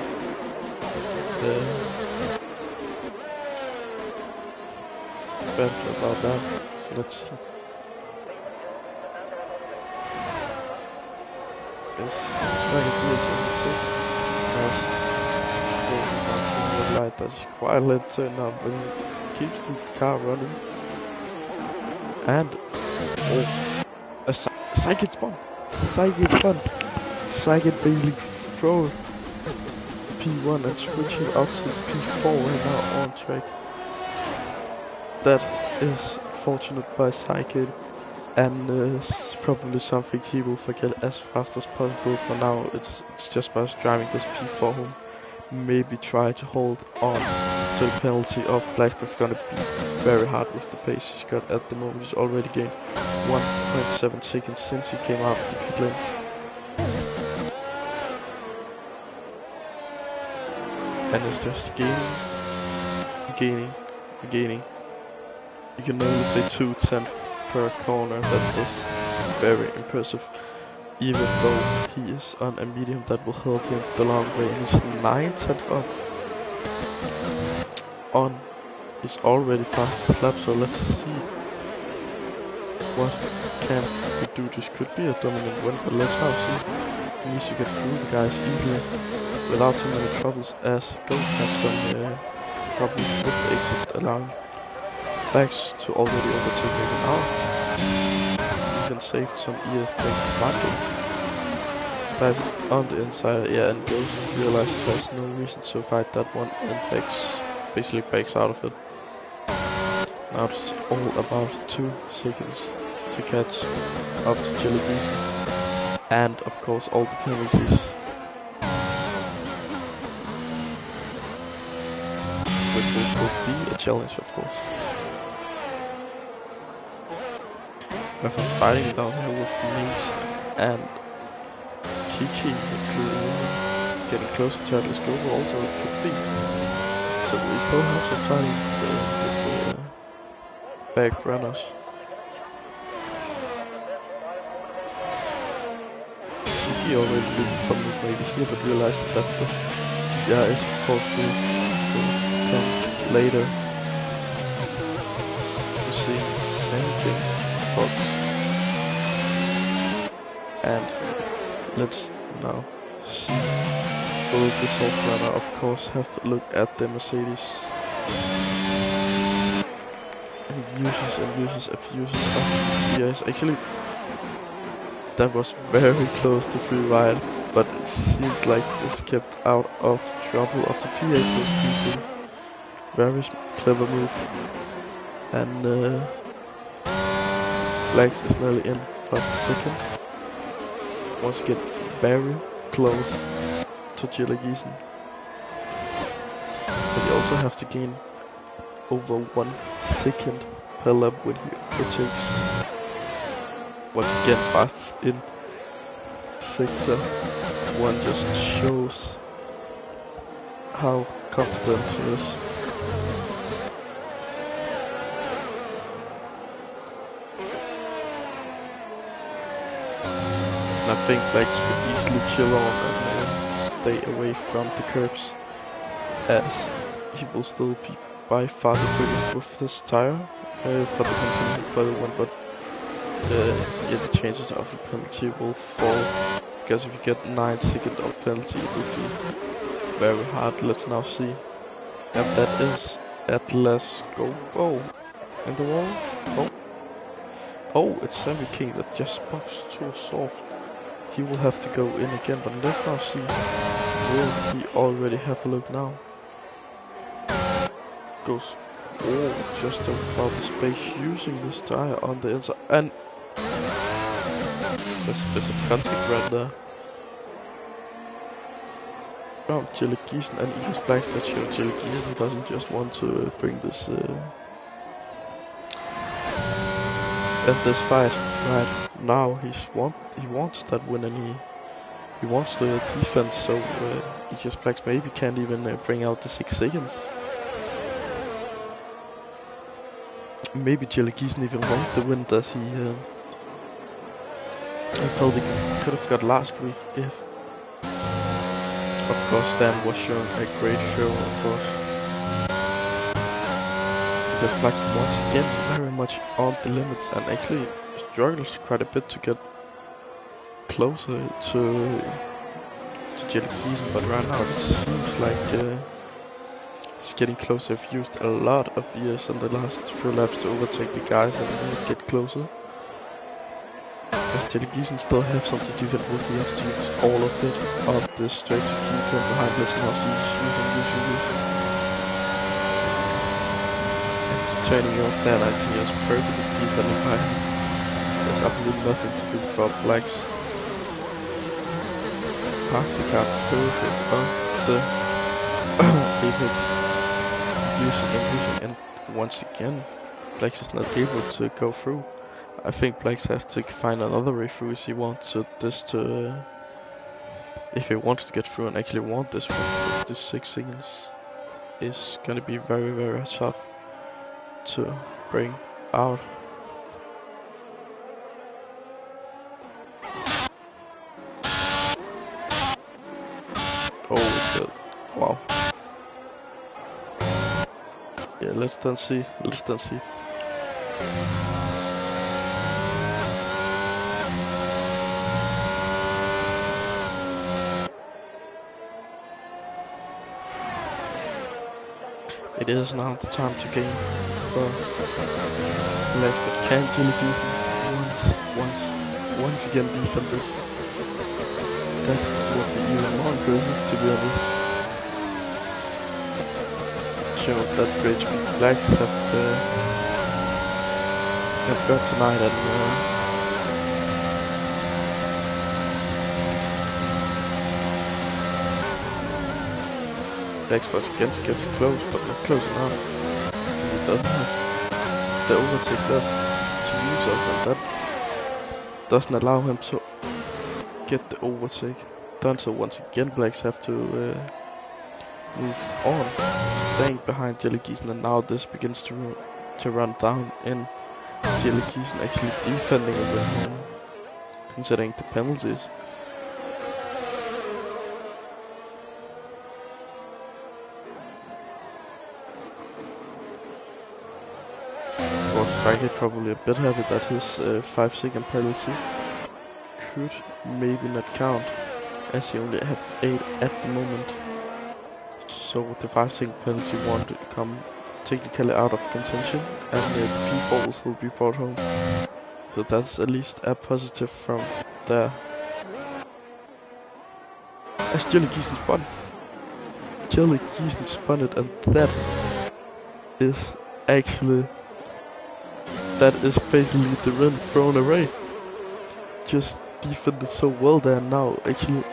bad about that. So let's see. It's like a DS light. That's quite a little turn now, but he keeps the car running. And a Psychic spun. Psychic basically throw P1 and switching out to P4 and now on track. That is fortunate by Psychic, and it's probably something he will forget as fast as possible. For now, it's just by driving this P4 home. Maybe try to hold on to the penalty of Black, but it's gonna be very hard with the pace he's got at the moment. He's already gained 1.7 seconds since he came out of the pit lane. And it's just gaining. You can only say 2/10 per corner. That is very impressive. Even though he is on a medium that will help him the long way, and he's 9/10 up on his already fastest lap. So let's see what can he do. This could be a dominant win, but let's now see. He needs to get through the guys easily without too many troubles, as Ghost have some problems with the exit, allowing Flags to already overtake him now. Even saved some ES playing smart game. Dives on the inside, yeah, and Ghost realizes there's no reason to fight that one, and basically backs out of it. Now it's all about 2 seconds to catch up to Gilligiesen, and of course all the penalties, which will be a challenge, of course. We're fighting down here with Nice and Kiki, actually getting closer to Atlas Global also. It could be So we still have some time with the back runners. He already didn't come maybe here, but realizes that the PR is supposed to still come later. We're seeing the same thing, Fox. And let's now see. Will the Soft Runner, of course, have a look at the Mercedes? And uses of the CS. Actually, that was very close to free ride, but it seems like it's kept out of trouble of the PA plus people. Very clever move. And Flags is nearly in for the second. Once again, very close to Giesen. But you also have to gain over 1 second per lap when he overtakes. Once again, fastest in sector 1 just shows how confident he is. And I think Flags could easily chill on and stay away from the curbs, as he will still be by far the quickest with this tire for the continued further one, but yeah, the chances of a penalty will fall, because if you get 9 seconds of penalty, it will be very hard. Let's now see. And that is at Let's Go. Oh, in the wall. Oh, it's Sammy King that just boxed too soft. He will have to go in again, but let's now see. Will he already have a look now? Goes just about the space using this tire on the inside, and there's a frantic right there from Giesen, and he was black that show Giesen doesn't just want to bring this end this fight right now. He wants that win, and he wants the defense, so just Blacks maybe can't even bring out the 6 seconds. Maybe Giesen even wants the win that he probably could have got last week if, of course, Stan was showing a great show, of course. Because Blacks once again very much on the limits and actually struggles quite a bit to get closer to Giesen, but right now it seems like he's getting closer. I've used a lot of years in the last few laps to overtake the guys and get closer. As Giesen still have something to defend with, he has to use all of it on this straight to keep him behind. Let's now see using. And he's turning off that, I think he has perfect defending behind him. There's absolutely nothing to do for Blacks. Parks the car perfect on the apex. Using, and once again, Blacks is not able to go through. I think Blacks have to find another way through if he wants if he wants to get through and actually want this one. Because this 6 seconds is gonna be very, very tough to bring out. Oh, it's a wow. Yeah, let's then see. It is now the time to gain for Black, but can Giesen once again defend this? That would be even more impressive, to be honest. Show that great speed Blacks have got tonight, and Blacks once again gets close, but not close enough. He doesn't have the overtake left to use of, and that doesn't allow him to get the overtake done. So once again Blacks have to move on, staying behind Jellygeesen, and now this begins to run down in Jellygeesen actually defending a win home, considering the penalties. Striker probably a bit happy that his 5-second penalty could maybe not count, as he only have 8 at the moment. So the 5-second penalty won't come technically out of contention, and the P4 will still be brought home. So that's at least a positive from there. As Jellygeesen spun. Jellygeesen spun it, and that is actually... That is basically the run thrown away. Just defended so well there. Now actually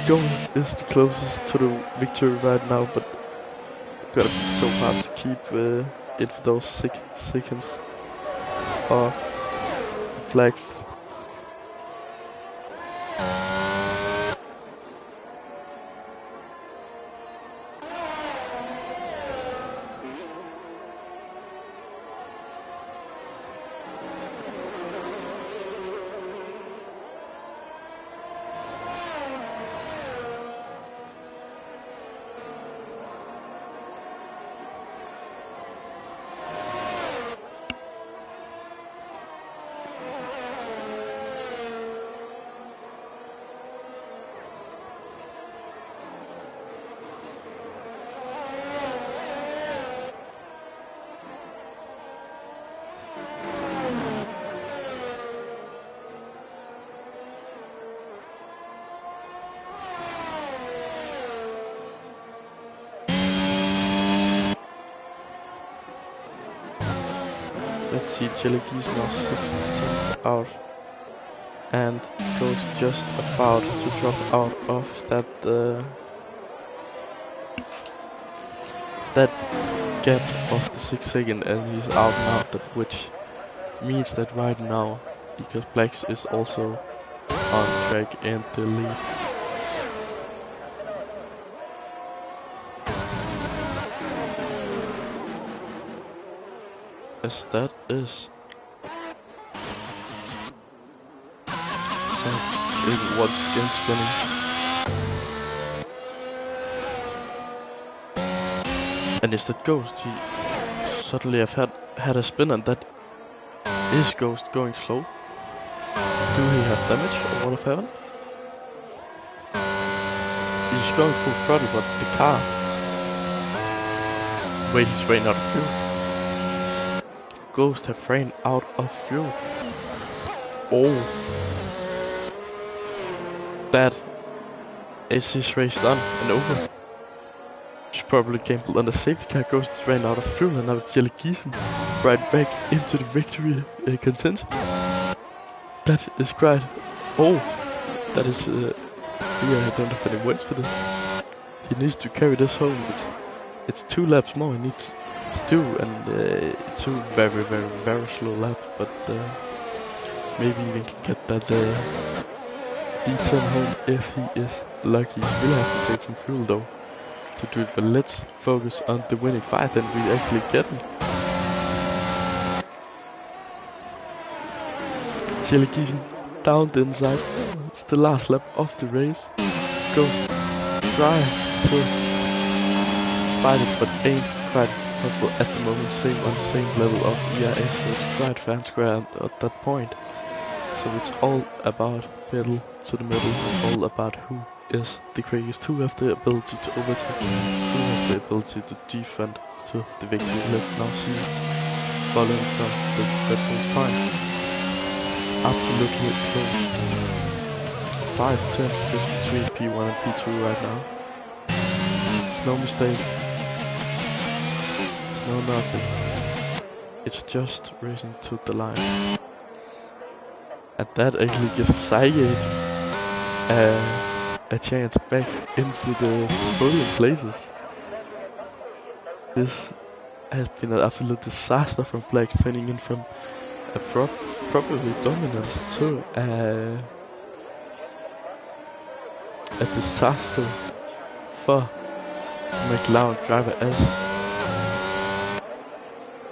Ghost is the closest to the victory right now, but gotta be so hard to keep it for those 6 seconds of flags. Let's see, Jellygeesen now 16th out, and goes just about to drop out of that that gap of the 6 second, and he's out now. That which means that right now, because Blacks is also on track in the lead. As that is once again spinning. And is that Ghost? He suddenly have had a spin, and that is Ghost going slow. Do he have damage or what have happened? He's going full throttle, but the car... Wait, he's running out of fuel. Ghost have ran out of fuel. Oh. That is his race done and over. He's probably gambled on the safety car. Ghost ran out of fuel, and now Jellygeesen right back into the victory contention. That is great. Oh. That is... yeah, I don't have any words for this. He needs to carry this home. It's 2 laps more he needs to do, and 2 very, very, very slow laps, but maybe even can get that D10 home if he is lucky. He will have to save some fuel though to do it, but let's focus on the winning fight and we actually get it. Jellygeesen down the inside. It's the last lap of the race. Goes try to fight it, but ain't quite possible at the moment. Same on the same level of Esports, quite fair and square at that point. So it's all about middle to the middle, all about who is the quickest, who have the ability to overtake, who have the ability to defend to the victory. Let's now see, following from the Red Bull's point. Absolutely close. 5 tenths just between P1 and P2 right now. It's no mistake. It's no nothing. It's just racing to the line. And that actually gives Cygate a chance back into the podium places. This has been an absolute disaster from Blacks, turning in from a probably dominance to a disaster for McLaren driver as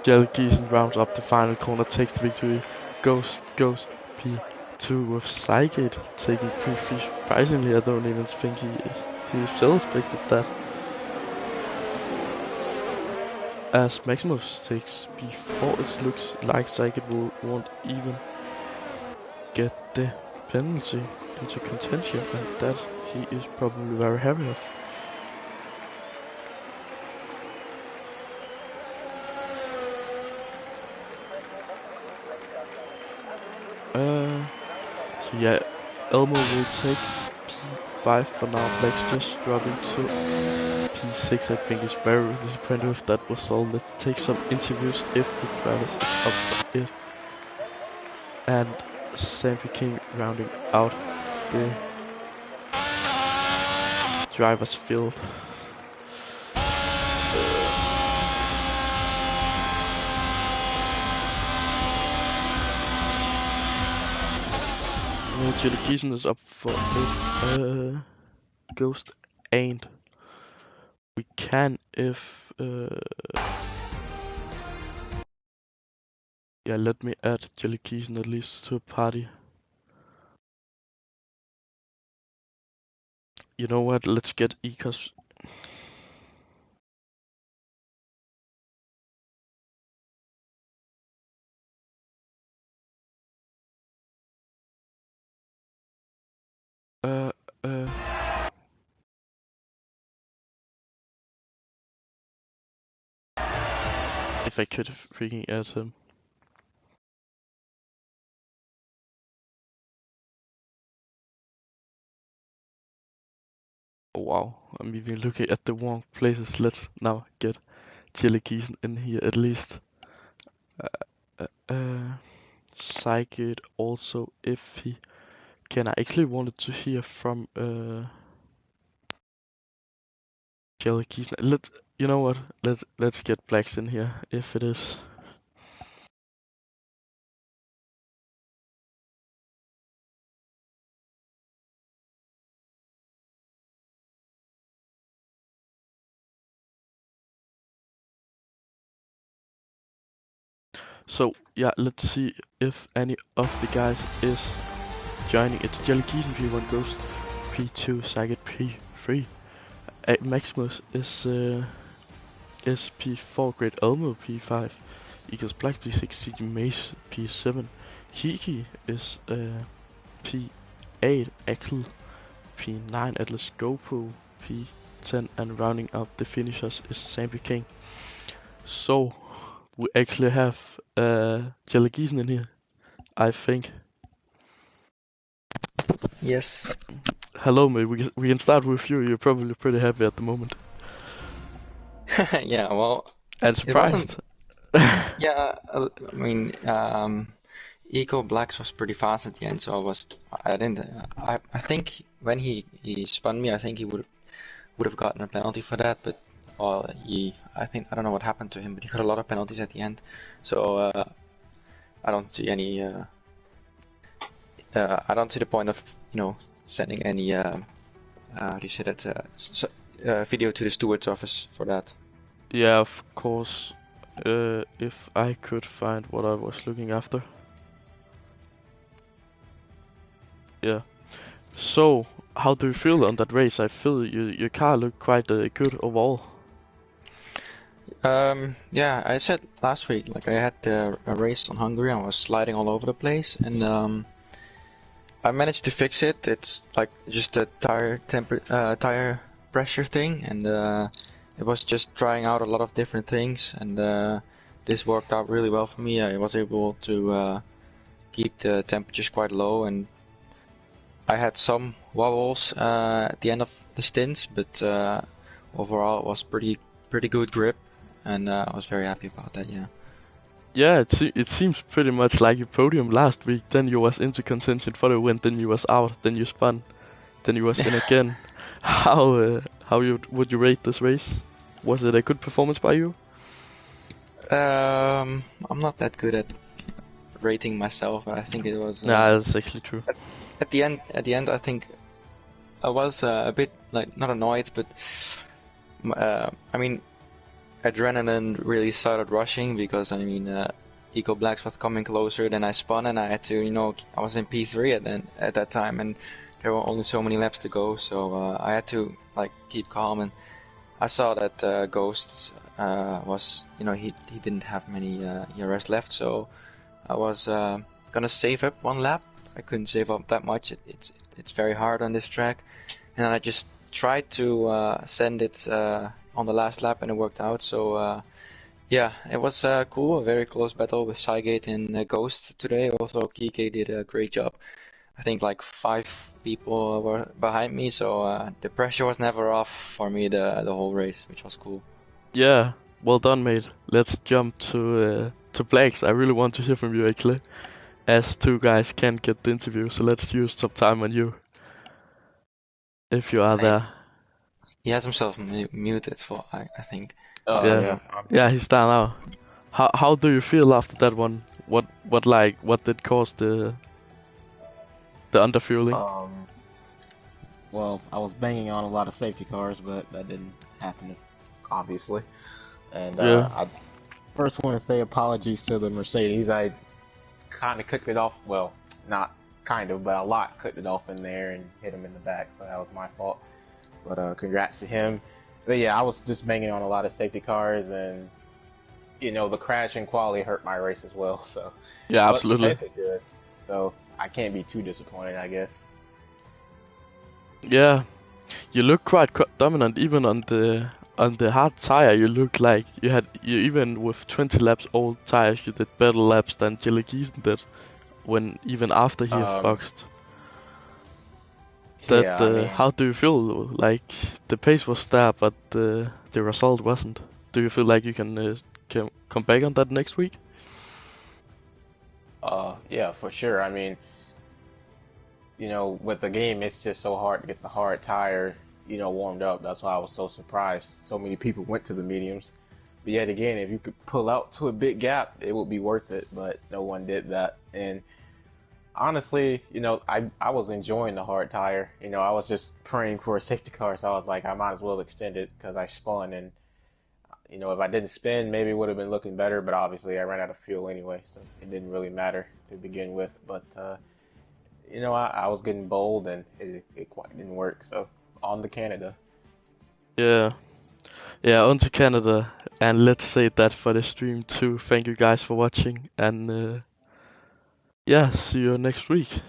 Jelgisen rounds up the final corner, takes the victory. Ghost goes P2 with Cygate taking P3. Surprisingly, I don't even think he himself expected that. As Maximus takes P4, it looks like Cygate won't even get the penalty into contention, and that he is probably very happy of. So yeah, Elmo will take P5 for now. Max just dropping to P6. I think is very disappointed with that result. Let's take some interviews if the drivers is up for it. And Sammy King rounding out the drivers field. Jelgisen is up for it. Ghost ain't. We can if yeah, let me add Jelgisen at least to a party. You know what? Let's get Ecos. If I could freaking add him. Oh, wow, I'm even looking at the wrong places. Let's now get Jelgisen in here at least. Cygate also if he can. I actually wanted to hear from Jelgisen. You know what? Let's get Blacks in here if it is. So yeah, let's see if any of the guys is joining. It's Jelgisen P1 Ghost P2, Cygate P3. Maximus is P4, Great Elmo P5, Eagles Black P6, CG Mace P7, Hiki is P8, Axel P9, Atlas GoPro P10, and rounding out the finishers is Sammy King. So we actually have Jelgisen in here, I think. Yes. Hello, mate. We can start with you. You're probably pretty happy at the moment. Yeah, well, And it wasn't. surprised. Yeah, I mean, Eco Blacks was pretty fast at the end, so I didn't. I think when he spun me, I think he would have gotten a penalty for that, but I don't know what happened to him, but he got a lot of penalties at the end, so I don't see any. I don't see the point of sending any. How do you say that? Video to the steward's office for that. Yeah, of course. If I could find what I was looking after. Yeah. So, how do you feel on that race? I feel your car looked quite good overall. Yeah, I said last week, like I had a race on Hungary, and I was sliding all over the place, and I managed to fix it. It's like just a tire pressure thing, and it was just trying out a lot of different things, and this worked out really well for me. I was able to keep the temperatures quite low, and I had some wobbles at the end of the stints, but overall it was pretty good grip, and I was very happy about that. Yeah. Yeah, it seems pretty much like your podium last week. Then you was into contention for the win. Then you was out. Then you spun. Then you was in again. How would you rate this race? Was it a good performance by you? I'm not that good at rating myself, but I think it was. Nah, that's actually true. At the end, I think I was a bit like not annoyed, but I mean, adrenaline really started rushing because Eco Blacks was coming closer. Then I spun and I had to, I was in P3 at that time, and there were only so many laps to go, so I had to like keep calm. And I saw that Ghost was, he didn't have many ERS left, so I was gonna save up one lap. I couldn't save up that much. It's very hard on this track, and I just tried to send it on the last lap, and it worked out. So yeah, it was cool. A very close battle with Cygate and Ghost today. Also, Kike did a great job. I think like 5 people were behind me, so the pressure was never off for me the whole race, which was cool. Yeah, well done, mate. Let's jump to Blacks. I really want to hear from you, actually, as two guys can't get the interview, so let's use some time on you, if you are there. He has himself muted for, I think. Oh Yeah, yeah. yeah, he's there now. How do you feel after that one? What did cause the underfueling? Well, I was banging on a lot of safety cars, but that didn't happen, obviously. And Yeah. I first want to say apologies to the Mercedes. I kind of cooked it off. Well, not kind of, but a lot cooked it off in there and hit him in the back, so that was my fault. But congrats to him. But yeah, I was just banging on a lot of safety cars, and the crash in quali hurt my race as well. So Yeah, but absolutely. the pace was good, so I can't be too disappointed, I guess. Yeah, you look quite dominant even on the hard tire. You look like you even with 20 laps old tires, you did better laps than Jelly Giesen did when even after he have boxed. Yeah, I mean, How do you feel? Like the pace was there, but the result wasn't. Do you feel like you can come back on that next week? yeah, for sure. I mean, with the game, it's just so hard to get the hard tire, warmed up. That's why I was so surprised. So many people went to the mediums. But yet again, if you could pull out to a big gap, it would be worth it. But no one did that. And honestly, I was enjoying the hard tire. I was just praying for a safety car. So I was like, I might as well extend it because I spun. And, if I didn't spin, maybe it would have been looking better. But obviously, I ran out of fuel anyway. So it didn't really matter to begin with. But, I was getting bold and it quite didn't work. So on to Canada. Yeah. Yeah, on to Canada, and let's say that for the stream too. Thank you guys for watching, and yeah, see you next week.